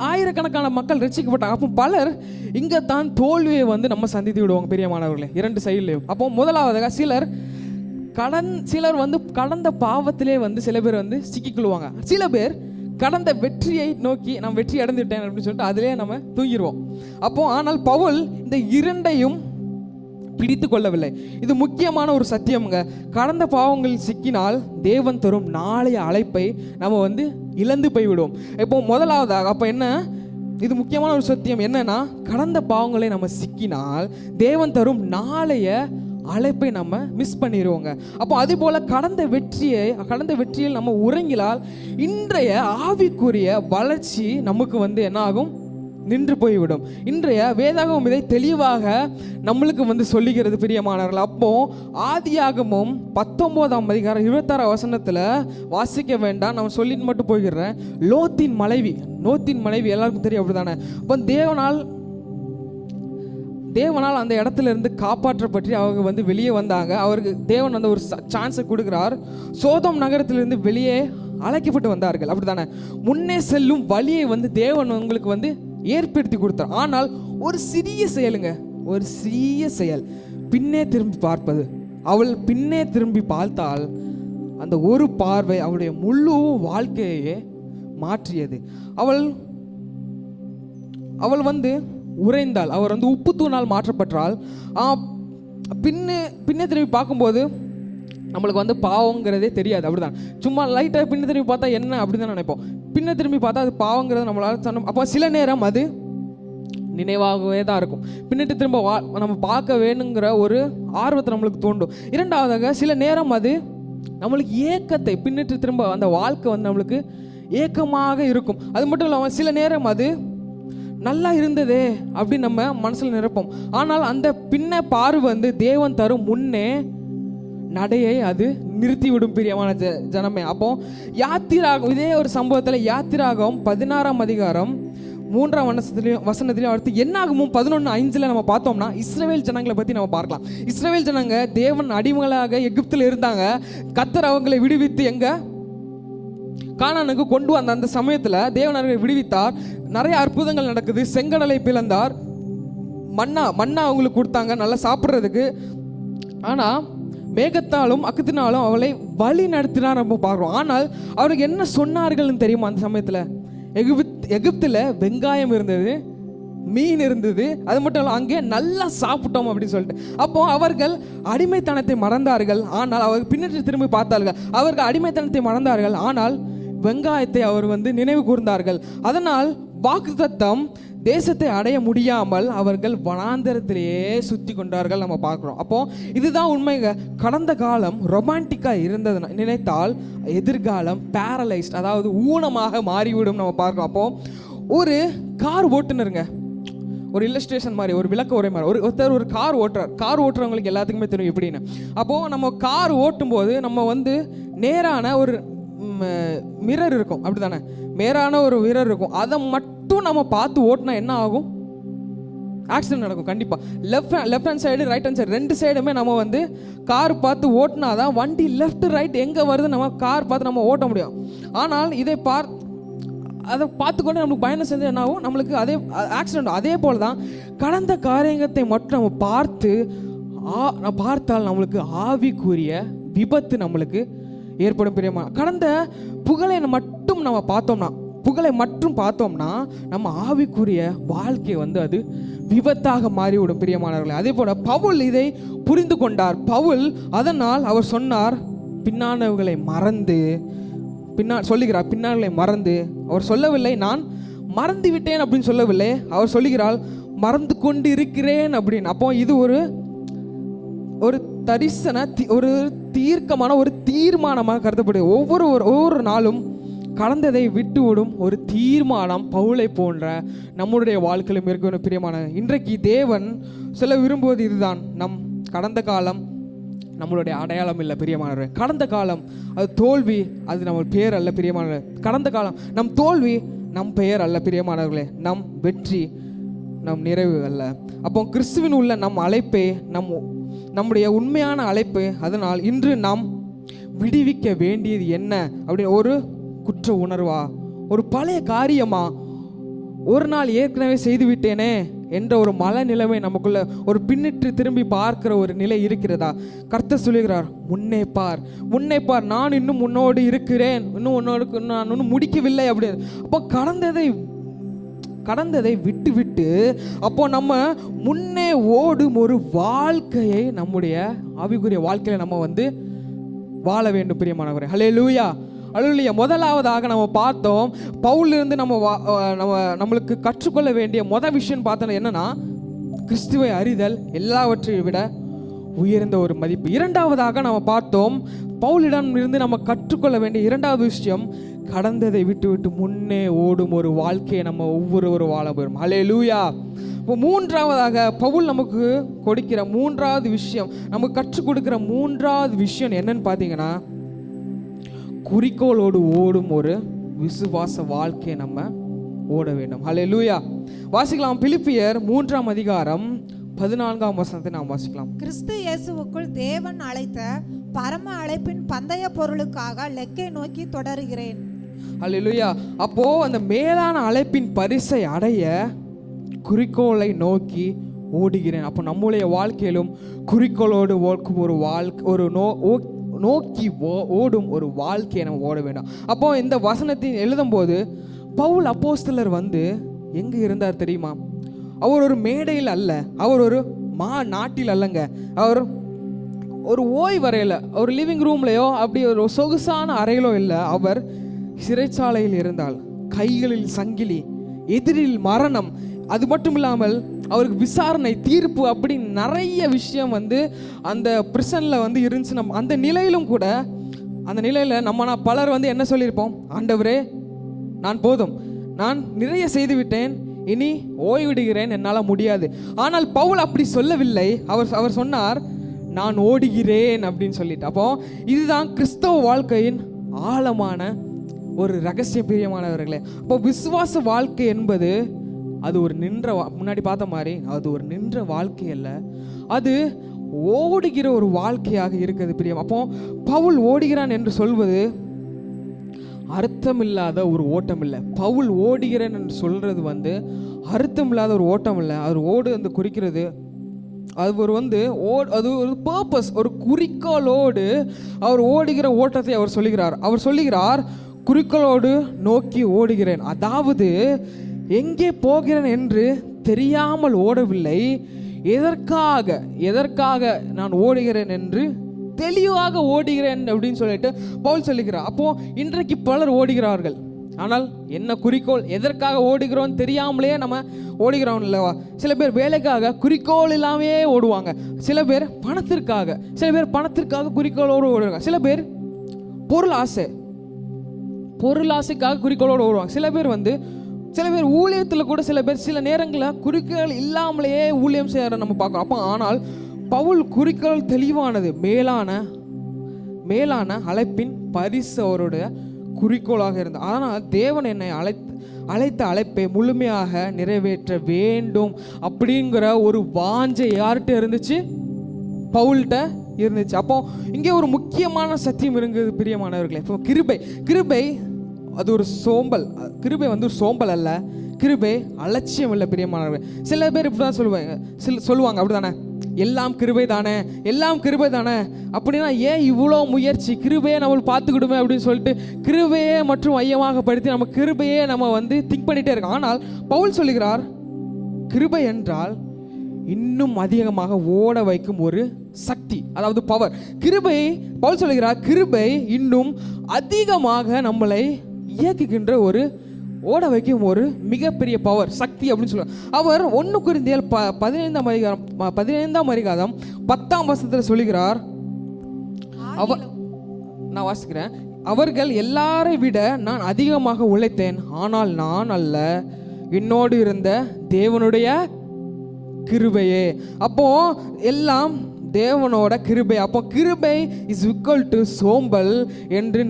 ஆயிரக்கணக்கான மக்கள் ரட்சிக்கப்பட்டாங்க. அப்போ பலர் இங்கே தான் தோல்வியை வந்து நம்ம சந்தித்து விடுவாங்க பெரியமானவர்களே, இரண்டு சைட்லையும். அப்போ முதலாவதாக சிலர் வந்து கடந்த பாவத்திலே வந்து சில பேர் வந்து சிக்கிக்கொள்வாங்க. சில பேர் கடந்த வெற்றியை நோக்கி நான் வெற்றி அடைந்துவிட்டேன் அப்படின்னு சொல்லிட்டு அதிலே நம்ம தூங்கிடுவோம். அப்போ ஆனால் பவுல் இந்த இரண்டையும் பிடித்து கொள்ளவில்லை. இது முக்கியமான ஒரு சத்தியம்ங்க. கடந்த பாவங்களில் சிக்கினால் தேவன் தரும் நாளைய அழைப்பை நம்ம வந்து இழந்து போய்விடுவோம். இப்போ முதலாவதாக அப்போ என்ன, இது முக்கியமான ஒரு சத்தியம் என்னன்னா, கடந்த பாவங்களை நம்ம சிக்கினால் தேவன் தரும் நாளைய அழைப்பை நம்ம மிஸ் பண்ணிடுவோங்க. அப்போ அதே போல கடந்த வெற்றியில் நம்ம உறங்கினால் இன்றைய ஆவிக்குரிய வளர்ச்சி நமக்கு வந்து என்ன ஆகும்? நின்று போய்விடும். இன்றைய வேதாகமம் இதை தெளிவாக நம்மளுக்கு வந்து சொல்லுகிறது பிரியமானவர்கள். அப்போ ஆதியாகமம் 19:26 வாசிக்க வேண்டாம், நம்ம சொல்லிட்டு மட்டும் போய்கிறேன். லோத்தின் மனைவி எல்லாருக்கும் தெரியும், அப்படிதானே? அப்போ தேவனால் அந்த இடத்துல இருந்து காப்பாற்றப்பட்டு அவங்க வந்து வெளியே வந்தாங்க. அவருக்கு தேவன் வந்து ஒரு சான்ஸை கொடுக்குறார். சோதோம் நகரத்திலிருந்து வெளியே அழைக்கப்பட்டு வந்தார்கள், அப்படித்தானே? முன்னே செல்லும் வழியை வந்து தேவன் உங்களுக்கு வந்து ஏற்படுத்தி கொடுத்தார். ஆனால் ஒரு சிறிய செயல், பின்னே திரும்பி பார்ப்பது. அவள் பின்னே திரும்பி பார்த்தால் அந்த ஒரு பார்வை அவளுடைய முழு வாழ்க்கையே மாற்றியது. அவள் வந்து உறைந்தாள், அவர் வந்து உப்பு தூணால் மாற்றப்பட்டால். பின்னே திரும்பி பார்க்கும்போது நம்மளுக்கு வந்து பாவங்கிறதே தெரியாது, அப்படிதான். சும்மா லைட்டாக பின்ன திரும்பி பார்த்தா என்ன அப்படின்னு தான் நினைப்போம். பின்ன திரும்பி பார்த்தா அது பாவங்கிறது நம்மளால் சொன்னோம். அப்போ சில நேரம் அது நினைவாகவே தான் இருக்கும். பின்னிட்டு திரும்ப நம்ம பார்க்க வேணுங்கிற ஒரு ஆர்வத்தை நம்மளுக்கு தோண்டும். இரண்டாவதாக சில நேரம் அது நம்மளுக்கு ஏக்கத்தை, பின்னிட்டு திரும்ப அந்த வாழ்க்கை வந்து நம்மளுக்கு ஏக்கமாக இருக்கும். அது மட்டும் இல்லாமல் சில நேரம் அது நல்லா இருந்ததே அப்படின்னு நம்ம மனசில் நினைப்போம். ஆனால் அந்த பின்ன பார்வை வந்து தேவன் தரும் முன்னே நடையை அது நிறுத்திவிடும் பிரியமான ஜனமே. அப்போ யாத்திராகம், இதே ஒரு சம்பவத்தில் யாத்திராகம் 16:3 அடுத்து என்னாகும் 11:5 நம்ம பார்த்தோம்னா இஸ்ரவேல் ஜனங்களை பற்றி நம்ம பார்க்கலாம். இஸ்ரவேல் ஜனங்க தேவன் அடிமைகளாக எகிப்தில் இருந்தாங்க. கர்த்தர் அவங்களை விடுவித்து கானானுக்கு கொண்டு வந்த அந்த சமயத்தில் தேவன் அவர்களை விடுவித்தார். நிறைய அற்புதங்கள் நடக்குது. செங்கடலை பிளந்தார், மன்னா அவங்களுக்கு கொடுத்தாங்க நல்லா சாப்பிட்றதுக்கு. ஆனால் மேகத்தாலும் அக்கத்தினாலும் அவளை வழி நடத்தினார் நம்ம பார்க்குறோம். ஆனால் அவருக்கு என்ன சொன்னார்கள்னு தெரியுமா? அந்த சமயத்தில் எகிப்தில் வெங்காயம் இருந்தது, மீன் இருந்தது, அது மட்டும் இல்லை அங்கே நல்லா சாப்பிட்டோம் அப்படின்னு சொல்லிட்டு. அப்போ அவர்கள் அடிமைத்தனத்தை மறந்தார்கள், ஆனால் அவர் பின்னற்றி திரும்பி பார்த்தார்கள். அவர்கள் அடிமைத்தனத்தை மறந்தார்கள், ஆனால் வெங்காயத்தை அவர் நினைவு கூர்ந்தார்கள். அதனால் வாக்குத்தத்தம் தேசத்தை அடைய முடியாமல் அவர்கள் வனாந்தரத்திலேயே சுற்றி கொண்டார்கள் நம்ம பார்க்குறோம். அப்போ இதுதான் உண்மைங்க. கடந்த காலம் ரொமான்டிக்கா இருந்தது நினைத்தால் எதிர்காலம் பேரலைஸ்ட், அதாவது ஊனமாக மாறிவிடும் நம்ம பார்க்கிறோம். அப்போ ஒரு கார் ஓட்டுநருங்க, ஒரு இல்லஸ்ட்ரேஷன் மாதிரி, ஒரு விளக்க உரை மாதிரி, ஒருத்தர் ஒரு கார் ஓட்டுறார். கார் ஓட்டுறவங்களுக்கு எல்லாத்துக்குமே தெரியும் எப்படின்னு. அப்போது நம்ம கார் ஓட்டும்போது நம்ம நேரான ஒரு மிரர் இருக்கும், அப்படி தானே? நேரான ஒரு மிரர் இருக்கும். அதை மட்டும் நம்ம பார்த்து ஓட்டினா என்ன ஆகும்? ஆக்சிடென்ட் நடக்கும் கண்டிப்பாக. Left hand side, right hand side, ரெண்டு சைடுமே நம்ம கார் பார்த்து ஓட்டினா தான் வண்டி லெஃப்ட் ரைட் எங்கே வருது நம்ம கார் பார்த்து நம்ம ஓட்ட முடியும். ஆனால் அதை பார்த்துக்கொண்டு நம்மளுக்கு பயணம் செஞ்சு என்ன ஆகும்? நம்மளுக்கு அதே ஆக்சிடென்ட். அதே போல் தான் கடந்த காரியத்தை மட்டும் நம்ம பார்த்தால் நம்மளுக்கு ஆவிக்குரிய விபத்து நம்மளுக்கு ஏற்படும். பிரியமா, கடந்த புகழை மட்டும் நம்ம பார்த்தோம்னா நம்ம ஆவிக்குரிய வாழ்க்கை அது விபத்தாக மாறிவிடும் பிரியமானவர்களே. அதே போல பவுல் இதை புரிந்து கொண்டார். பவுல் அதனால் அவர் சொன்னார், பின்னானவர்களை மறந்து பின்னாளை மறந்து. அவர் சொல்லவில்லை நான் மறந்து விட்டேன் அப்படின்னு சொல்லவில்லை, அவர் சொல்லுகிறாள் மறந்து கொண்டு இருக்கிறேன் அப்படின்னு. அப்போ இது ஒரு தீர்க்கமான ஒரு தீர்மானமாக கருதப்படுது. ஒவ்வொரு நாளும் கடந்ததை விட்டுவிடும் ஒரு தீர்மானம் பவுலை போன்ற நம்முடைய வாழ்க்கையிலும் இருக்க பிரியமான. இன்றைக்கு தேவன் சொல்ல விரும்புவது இதுதான், நம் கடந்த காலம் நம்மளுடைய அடையாளம் இல்லை பிரியமானவர்கள். கடந்த காலம் அது தோல்வி, அது நம்ம பெயர் அல்ல பிரியமானவர்களே. கடந்த காலம் நம் தோல்வி நம் பெயர் அல்ல பிரியமானவர்களே. நம் வெற்றி நம் நிறைவு அல்ல. அப்போ கிறிஸ்துவின் உள்ள நம் அழைப்பே நம்முடைய உண்மையான அழைப்பு. அதனால் இன்று நாம் விடுவிக்க வேண்டியது என்ன அப்படின்னு ஒரு குற்ற உணர்வா, ஒரு பழைய காரியமா, ஒரு நாள் ஏற்கனவே செய்து விட்டேனே என்ற ஒரு மனநிலைமை நமக்குள்ள ஒரு பின்னிட்டு திரும்பி பார்க்கிற ஒரு நிலை இருக்கிறதா? கர்த்தர் சொல்லுகிறார், முன்னே பார், நான் இன்னும் உன்னோடு இருக்கிறேன், நான் இன்னும் முடிக்கவில்லை அப்படின்னு. அப்போ கடந்ததை விட்டு அப்போ நம்ம முன்னே ஓடும் ஒரு வாழ்க்கையை நம்முடைய ஆவிக்குரிய வாழ்க்கையில நம்ம வாழ வேண்டும் பிரியமானவரே. ஹல்லேலூயா, ஹல்லேலூயா. முதலாவதாக நம்ம பார்த்தோம், பவுலிருந்து நம்மளுக்கு கற்றுக்கொள்ள வேண்டிய விஷயம் பார்த்தோம் என்னன்னா, கிறிஸ்துவை அறிதல் எல்லாவற்றையும் விட உயர்ந்த ஒரு மதிப்பு. இரண்டாவதாக நம்ம பார்த்தோம், பவுலிடம் இருந்து நம்ம கற்றுக்கொள்ள வேண்டிய இரண்டாவது விஷயம், கடந்ததை விட்டு முன்னே ஓடும் ஒரு வாழ்க்கையை நம்ம ஒவ்வொருவரும் வாழ போகிறோம். ஹல்லேலூயா. இப்போ மூன்றாவதாக பவுல் நமக்கு கொடுக்கிற மூன்றாவது விஷயம், நமக்கு கற்றுக் கொடுக்கிற மூன்றாவது விஷயம் என்னன்னு பார்த்தீங்கன்னா, குறிக்கோளோடு ஓடும் ஒரு விசுவாச வாழ்க்கையை நம்ம ஓட வேண்டும். ஹல்லேலூயா. வாசிக்கலாம், பிலிப்பியர் 3ஆம் அதிகாரம் 14ஆம் வசனத்தை நாம் வாசிக்கலாம். கிறிஸ்து இயேசுவுக்குள் தேவன் அழைத்த பரம அழைப்பின் பந்தய பொருளுக்காக லெக்கை நோக்கி தொடருகிறேன். ஹல்லேலூயா. அப்போ அந்த மேலான அழைப்பின் பரிசை அடைய குறிக்கோளை நோக்கி ஓடுகிறேன். அப்போ நம்முடைய வாழ்க்கையிலும் குறிக்கோளோடு ஓடும் ஒரு வாழ்க்கை, நோக்கி ஓடும் ஒரு வாழ்க்கையை நம்ம ஓட வேண்டும். அப்போ இந்த வசனத்தை எழுதும்போது பவுல் அப்போஸ்தலர் எங்க இருந்தார் தெரியுமா? அவர் ஒரு மேடையில் அல்ல, அவர் ஒரு நாட்டில் அல்லங்க, அவர் ஒரு ஓய்வறையில், ஒரு லிவிங் ரூம்லையோ அப்படி ஒரு சொகுசான அறையிலோ இல்லை, அவர் சிறைச்சாலையில் இருந்தால், கைகளில் சங்கிலி, எதிரில் மரணம், அது மட்டும் இல்லாமல் அவருக்கு விசாரணை, தீர்ப்பு, அப்படி நிறைய விஷயம் அந்த பிரிசனில் இருந்துச்சு. நம்ம அந்த நிலையிலும் கூட, அந்த நிலையில் நம்ம பலர் என்ன சொல்லியிருப்போம், ஆண்டவரே நான் போதும், நான் நிறைய செய்து விட்டேன், இனி ஓய்விடுகிறேன், என்னால் முடியாது. ஆனால் பவுல் அப்படி சொல்லவில்லை. அவர் சொன்னார், நான் ஓடுகிறேன் அப்படின்னு சொல்லிட்டு. அப்போ இதுதான் கிறிஸ்தவ வாழ்க்கையின் ஆழமான ஒரு ரகசிய பிரியமானவர்களே. அப்போ விசுவாச வாழ்க்கை என்பது அது ஒரு முன்னாடி பார்த்த மாதிரி அது ஒரு நின்ற வாழ்க்கை அல்ல, அது ஓடுகிற ஒரு வாழ்க்கையாக இருக்குது பிரியம். அப்போ பவுல் ஓடுகிறான் என்று சொல்வது அர்த்தமில்லாத ஒரு ஓட்டம் இல்லை. பவுல் ஓடுகிறேன் என்று சொல்றது அர்த்தமில்லாத ஒரு ஓட்டம் இல்லை. அவர் குறிக்கிறது அது ஒரு பர்பஸ், ஒரு குறிக்கோளோடு அவர் ஓடுகிற ஓட்டத்தை அவர் சொல்லுகிறார் குறிக்கோளோடு நோக்கி ஓடுகிறேன். அதாவது எங்கே போகிறேன் என்று தெரியாமல் ஓடவில்லை, எதற்காக நான் ஓடுகிறேன் என்று தெளிவாக ஓடுகிறேன் அப்படின்னு சொல்லிட்டு பவுல் சொல்லுகிறார். அப்போ இன்றைக்கு பலர் ஓடுகிறார்கள், ஆனால் என்ன குறிக்கோள், எதற்காக ஓடுகிறோம் தெரியாமலே நம்ம ஓடுகிறோம் இல்லவா? சில பேர் வேலைக்காக குறிக்கோள் இல்லாமே ஓடுவாங்க, சில பேர் பணத்திற்காக குறிக்கோளோடு ஓடுவாங்க, சில பேர் பொருள் ஆசைக்காக குறிக்கோளோடு ஓடுவாங்க, சில பேர் ஊழியத்தில் கூட சில பேர் சில நேரங்களில் குறிக்கோள் இல்லாமலேயே ஊழியம் செய்யற நம்ம பார்க்குறோம். அப்போ ஆனால் பவுல் குறிக்கோள் தெளிவானது, மேலான அழைப்பின் பரிசு அவருடைய குறிக்கோளாக இருந்தது. ஆனால் தேவன் என்னை அழைத்த அழைப்பை முழுமையாக நிறைவேற்ற வேண்டும் அப்படிங்கிற ஒரு வாஞ்சை யார்கிட்ட இருந்துச்சு? பவுல்கிட்ட இருந்துச்சு. அப்போ இங்கே ஒரு முக்கியமான சத்தியம் இருக்குது பிரியமானவர்களே. இப்போ கிருபை அது ஒரு சோம்பல், கிருபை வந்து ஒரு சோம்பல் அல்ல, கிருபை அலட்சியம் இல்லை பிரியமானவர்களே. சில பேர் இப்படி தான் சொல்லுவாங்க அப்படி தானே, எல்லாம் கிருபை தானே அப்படின்னா ஏன் இவ்வளோ முயற்சி, கிருபையே நம்ம பார்த்துக்கிடுமே அப்படின்னு சொல்லிட்டு கிருபையே மற்றும் மையமாக படுத்தி நம்ம கிருபையே நம்ம வந்து திங்க் பண்ணிகிட்டே இருக்கோம். ஆனால் பவுல் சொல்லுகிறார், கிருபை என்றால் இன்னும் அதிகமாக ஓட வைக்கும் ஒரு சக்தி, அதாவது பவர். பவுல் சொல்லுகிறார், கிருபை இன்னும் அதிகமாக நம்மளை இயக்குகின்ற ஒரு ஓட வைக்கும் ஒரு மிகப்பெரிய பவர், சக்தி அப்படின்னு சொல்லுவார். அவர் 1 கொரிந்தியர் 15ஆம் அதிகாரம் 10ஆம் வசனத்தில் சொல்லுகிறார், நான் வாசிக்கிறேன், அவர்கள் எல்லாரை விட நான் அதிகமாக உழைத்தேன், ஆனால் நான் அல்ல, என்னோடு இருந்த தேவனுடைய கிருபையே. அப்போ எல்லாம் தேவனோட கிருபை. அப்போ கிருபை இஸ் ஈக்குவல் டு சோம்பல் என்று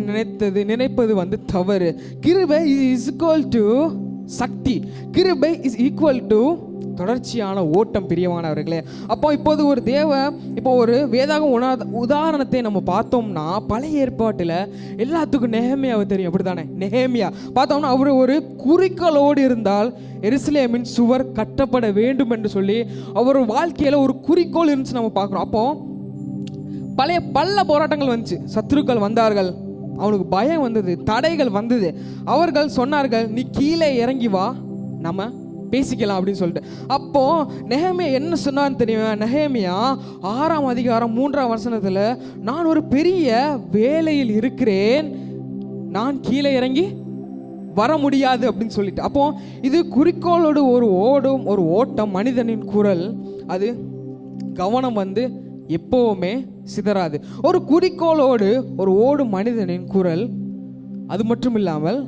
நினைப்பது வந்து தவறு. கிருபை இஸ் ஈக்குவல் டு சக்தி, கிருபை இஸ் ஈக்குவல் டு தொடர்ச்சியான ஓட்டம் பிரியமானவர்களே. அப்போ இப்போ ஒரு வேதாகம் உதாரணத்தை நம்ம பார்த்தோம்னா, பழைய ஏற்பாட்டில் எல்லாத்துக்கும் நெகேமியாவை தெரியும், அப்படித்தானே? நெகேமியா பார்த்தோம்னா அவர் ஒரு குறிக்கோளோடு இருந்தால் எருசலேமின் சுவர் கட்டப்பட வேண்டும் என்று சொல்லி அவர் வாழ்க்கையில் ஒரு குறிக்கோள் இருந்துச்சு நம்ம பார்க்குறோம். அப்போ பல போராட்டங்கள் வந்துச்சு, சத்துருக்கள் வந்தார்கள், அவனுக்கு பயம் வந்தது, தடைகள் வந்தது. அவர்கள் சொன்னார்கள், நீ கீழே இறங்கி வா, நம்ம பேசிக்கலாம் அப்படின்னு சொல்லிட்டு. அப்போ நெகேமியா என்ன சொன்னான்னு தெரியுமா? நெகேமியா 6ஆம் அதிகாரம் 3ஆம் வசனத்தில், நான் ஒரு பெரிய வேலையில் இருக்கிறேன், நான் கீழே இறங்கி வர முடியாது அப்படின்னு சொல்லிட்டு. அப்போ இது குறிக்கோளோடு ஒரு ஓட்டம், மனிதனின் குரல், அது கவனம் வந்து எப்பவுமே சிதறாது. ஒரு குறிக்கோளோடு ஒரு ஓடும் மனிதனின் குரல், அது மட்டும் இல்லாமல்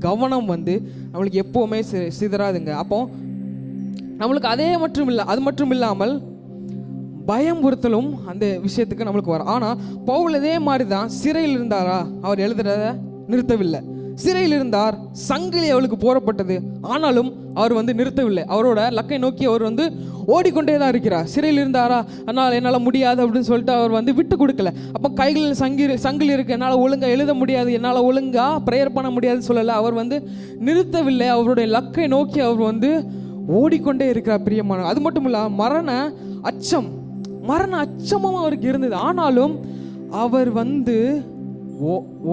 கவனம் வந்து நம்மளுக்கு எப்பவுமே சிதறாதுங்க. அப்போ நம்மளுக்கு அது மட்டும் இல்லாமல் பயம்புறுத்தலும் அந்த விஷயத்துக்கு நம்மளுக்கு வரும். ஆனால் பவுல் இதே மாதிரி தான் சிறையில் இருந்தாரா, அவர் எழுதுறத நிறுத்தவில்லை. சிறையில் இருந்தார், சங்கிலி அவளுக்கு போடப்பட்டது, ஆனாலும் அவர் வந்து நிறுத்தவில்லை. அவரோட லக்கை நோக்கி அவர் வந்து ஓடிக்கொண்டே தான் இருக்கிறார். சிறையில் இருந்தாரா, அதனால் என்னால் முடியாது அப்படின்னு சொல்லிட்டு அவர் வந்து விட்டு கொடுக்கல. அப்போ கைகளில் சங்கிலி இருக்கு, என்னால் ஒழுங்காக எழுத முடியாது, என்னால் ஒழுங்காக ப்ரேயர் பண்ண முடியாதுன்னு சொல்லலை. அவர் வந்து நிறுத்தவில்லை, அவருடைய லக்கை நோக்கி அவர் வந்து ஓடிக்கொண்டே இருக்கிறார் பிரியமான. அது மட்டும் இல்லை, மரண அச்சமும் அவருக்கு இருந்தது, ஆனாலும் அவர் வந்து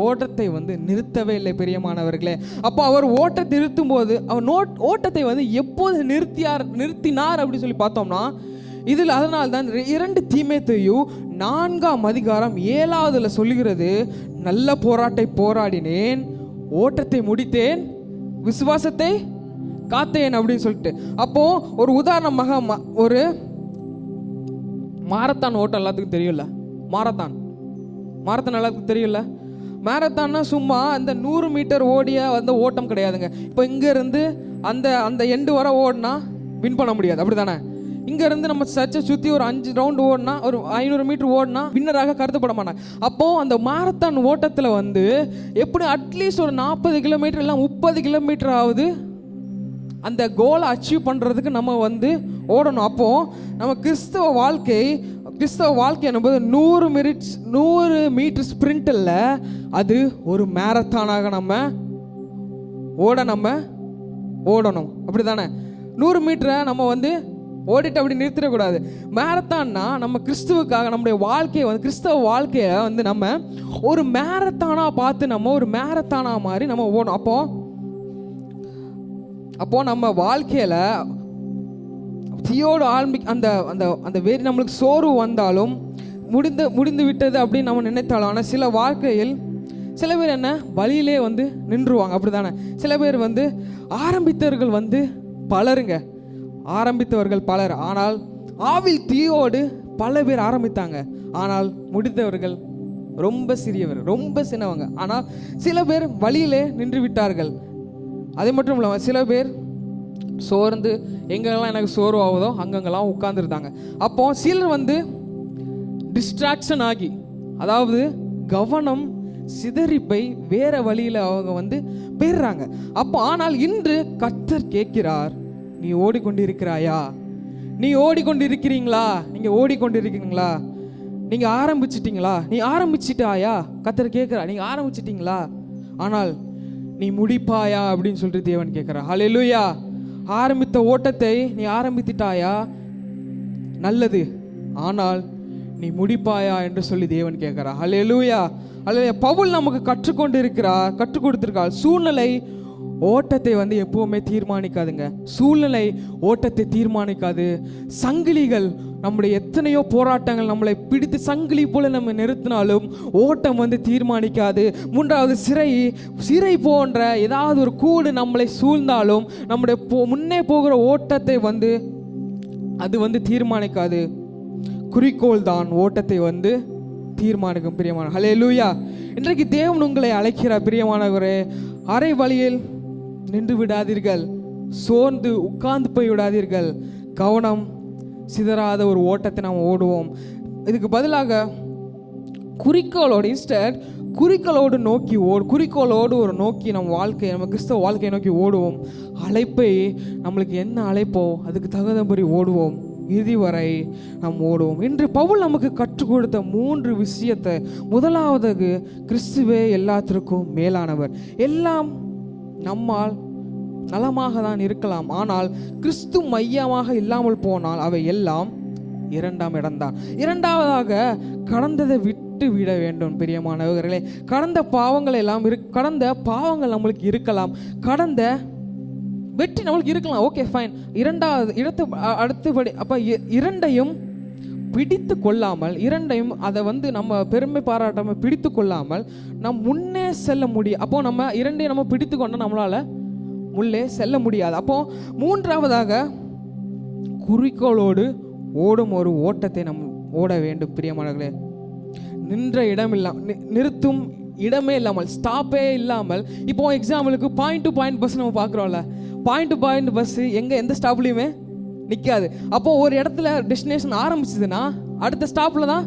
ஓட்டத்தை வந்து நிறுத்தவே இல்லை பிரியமானவர்களே. அப்போ அவர் ஓட்டத்தை நிறுத்தும் போது அவர் ஓட்டத்தை வந்து எப்போது நிறுத்தினார் அப்படின்னு சொல்லி பார்த்தோம்னா, இதில் அதனால்தான் 2 தீமோத்தேயு 4ஆம் அதிகாரம் 7ஆவதுல சொல்லுகிறது, நல்ல போராட்டை போராடினேன், ஓட்டத்தை முடித்தேன், விசுவாசத்தை காத்தேன் அப்படின்னு சொல்லிட்டு. அப்போ ஒரு உதாரணமாக ஒரு மாரத்தான் ஓட்டம் எல்லாத்துக்கும் தெரியும்ல, மாரத்தான் எல்லாத்துக்கும் தெரியல. மேரத்தான்னா சும்மா அந்த 100 மீட்டர் ஓடிய அந்த ஓட்டம் கிடையாதுங்க. இப்போ இங்கேருந்து அந்த எண்டு வர ஓடினா வின் பண்ண முடியாது, அப்படி தானே? இங்கேருந்து நம்ம சர்ச்சை சுற்றி ஒரு 5 ரவுண்டு ஓடினா, ஒரு 500 மீட்டர் ஓடினா வின்னராக கருதப்பட மாட்டாங்க. அப்போது அந்த மாரத்தான் ஓட்டத்தில் வந்து எப்படி அட்லீஸ்ட் ஒரு 40 கிலோமீட்டர் இல்லை 30 கிலோமீட்டர் ஆகுது அந்த கோலை அச்சீவ் பண்ணுறதுக்கு நம்ம வந்து ஓடணும். அப்போது நம்ம கிறிஸ்தவ வாழ்க்கை என்பது 100 மீட்டர் ஸ்பிரிண்ட் இல்லை, அது ஒரு மேரத்தானாக நம்ம ஓடணும், அப்படி தானே? 100 மீட்டரை நம்ம வந்து ஓடிட்டு அப்படி நிறுத்திடக்கூடாது. மேரத்தான்னா நம்ம கிறிஸ்துவுக்காக நம்முடைய வாழ்க்கையை வந்து கிறிஸ்தவ வாழ்க்கையை வந்து நம்ம ஒரு மேரத்தானாக பார்த்து நம்ம ஒரு மேரத்தானா மாதிரி நம்ம ஓடணும். அப்போது நம்ம வாழ்க்கையில் தீயோடு அந்த அந்த அந்த வெறி நம்மளுக்கு சோர்வு வந்தாலும் முடிந்து விட்டது அப்படின்னு நம்ம நினைத்தாலும், ஆனால் சில வாழ்க்கையில் சில பேர் என்ன வழியிலே வந்து நின்றுவாங்க, அப்படி தானே? சில பேர் வந்து ஆரம்பித்தவர்கள் வந்து ஆரம்பித்தவர்கள் பலர், ஆனால் ஆவில் தீயோடு பல பேர் ஆரம்பித்தாங்க, ஆனால் முடித்தவர்கள் ரொம்ப சிறியவர், ரொம்ப சின்னவங்க. ஆனால் சில பேர் வழியிலே நின்று விட்டார்கள். அது மட்டும் இல்லாமல் சில பேர் சோர்ந்து எங்கெல்லாம் எனக்கு சோர்வு ஆகுதோ அங்கங்கெல்லாம் உட்கார்ந்துருந்தாங்க. அப்போ சிலர் வந்து டிஸ்ட்ராக்ஷன் ஆகி, அதாவது கவனம் சிதறி போய் வேற வழியில் அவங்க வந்து போயிடுறாங்க. அப்போ ஆனால் இன்று கர்த்தர் கேட்கிறார், நீ ஓடிக்கொண்டிருக்கிறாயா? நீ ஓடிக்கொண்டிருக்கிறீங்களா? நீங்கள் ஓடிக்கொண்டிருக்கிறீங்களா? நீங்கள் ஆரம்பிச்சிட்டிங்களா? நீ ஆரம்பிச்சிட்டாயா? கர்த்தர் கேட்குறா, நீங்கள் ஆரம்பிச்சிட்டிங்களா? ஆனால் நீ முடிப்பாயா அப்படின்னு சொல்லிட்டு தேவன் கேட்குறா. ஹல்லேலூயா. ஆரம்பித்த ஓட்டத்தை நீ ஆரம்பித்துட்டாயா? நல்லது. ஆனால் நீ முடிப்பாயா என்று சொல்லி தேவன் கேட்கிறா. ஹல்லேலூயா. ஹல்லேலூயா. பவுல் நமக்கு கற்றுக் கொடுத்திருக்கார். சூழ்நிலை ஓட்டத்தை வந்து எப்பவுமே தீர்மானிக்காதுங்க. சூழ்நிலை ஓட்டத்தை தீர்மானிக்காது. சங்கிலிகள், நம்முடைய எத்தனையோ போராட்டங்கள் நம்மளை பிடித்து சங்கிலி போல நம்ம நிறுத்தினாலும் ஓட்டம் வந்து தீர்மானிக்காது. மூன்றாவது சிறை போன்ற ஏதாவது ஒரு கூடு நம்மளை சூழ்ந்தாலும் நம்முடைய முன்னே போகிற ஓட்டத்தை வந்து அது வந்து தீர்மானிக்காது. குறிக்கோள் தான் ஓட்டத்தை வந்து தீர்மானிக்கும். பிரியமான ஹல்லேலூயா. இன்றைக்கு தேவன் உங்களை அழைக்கிறார். பிரியமானவரே, அரை வழியில் நின்று விடாதீர்கள், சோர்ந்து உட்கார்ந்து போய் விடாதீர்கள். கவனம் சிதறாத ஒரு ஓட்டத்தை நாம் ஓடுவோம். இதுக்கு பதிலாக குறிக்கோளோடு நோக்கி நம்ம கிறிஸ்தவ வாழ்க்கையை நோக்கி ஓடுவோம். அழைப்பை நம்மளுக்கு என்ன அழைப்போ அதுக்கு தகுந்தபடி ஓடுவோம். இறுதி வரை நாம் ஓடுவோம். இன்று பவுல் நமக்கு கற்றுக் கொடுத்த 3 விஷயத்தை, முதலாவது கிறிஸ்துவே எல்லாத்திற்கும் மேலானவர். எல்லாம் நம்மால் நலமாக தான் இருக்கலாம், ஆனால் கிறிஸ்து மையமாக இல்லாமல் போனால் அவை எல்லாம் 2ஆம் இடம்தான். இரண்டாவதாக கடந்ததை விட்டு விட வேண்டும். பிரியமானவர்களே, கடந்த பாவங்கள் நம்மளுக்கு இருக்கலாம், கடந்த வெற்றி நம்மளுக்கு இருக்கலாம், ஓகே ஃபைன். அடுத்தபடி அப்போ இரண்டையும் பிடித்து கொள்ளாமல், அதை வந்து நம்ம பெருமை பாராட்டாமல் பிடித்து கொள்ளாமல் நம் முன்னே செல்ல முடியும். அப்போ நம்ம இரண்டையும் நம்ம பிடித்து கொண்டால் நம்மளால முன்னே செல்ல முடியாது. அப்போ மூன்றாவதாக குறிக்கோளோடு ஓடும் ஒரு ஓட்டத்தை நம்ம ஓட வேண்டும். பிரியமானவர்களே, நிறுத்தும் இடமே இல்லாமல், ஸ்டாப்பே இல்லாமல், இப்போ எக்ஸாம்பிளுக்கு பாயிண்ட் டு பாயிண்ட் பஸ் நம்ம பார்க்குறோம்ல, பாயிண்ட் டு பாயிண்ட் பஸ் எந்த ஸ்டாப்லையுமே நிற்காது. அப்போ ஒரு இடத்துல டெஸ்டினேஷன் ஆரம்பிச்சதுன்னா அடுத்த ஸ்டாப்பில் தான்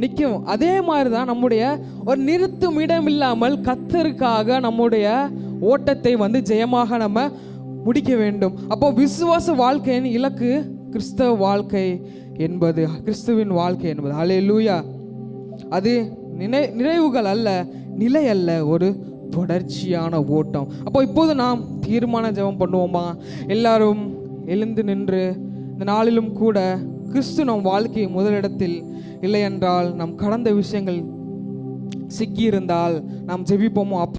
நிற்கும். அதே மாதிரி தான் நம்முடைய ஒரு நிறுத்தும் இடம் இல்லாமல் கர்த்தருக்காக நம்முடைய ஓட்டத்தை வந்து ஜெயமாக நம்ம முடிக்க வேண்டும். அப்போ விசுவாச வாழ்க்கையின் இலக்கு கிறிஸ்துவின் வாழ்க்கை என்பது ஹல்லேலூயா. அது நிறைவுகள் அல்ல, நிலை அல்ல, ஒரு தொடர்ச்சியான ஓட்டம். அப்போ இப்போது நாம் தீர்மான ஜெபம் பண்ணுவோமா? எல்லாரும் எழுந்து நின்று இந்த நாளிலும் கூட கிறிஸ்து நம் வாழ்க்கை முதலிடத்தில் இல்லை என்றால், நம் கடந்த விஷயங்கள் சிக்கியிருந்தால் நாம் ஜெபிப்போமோ?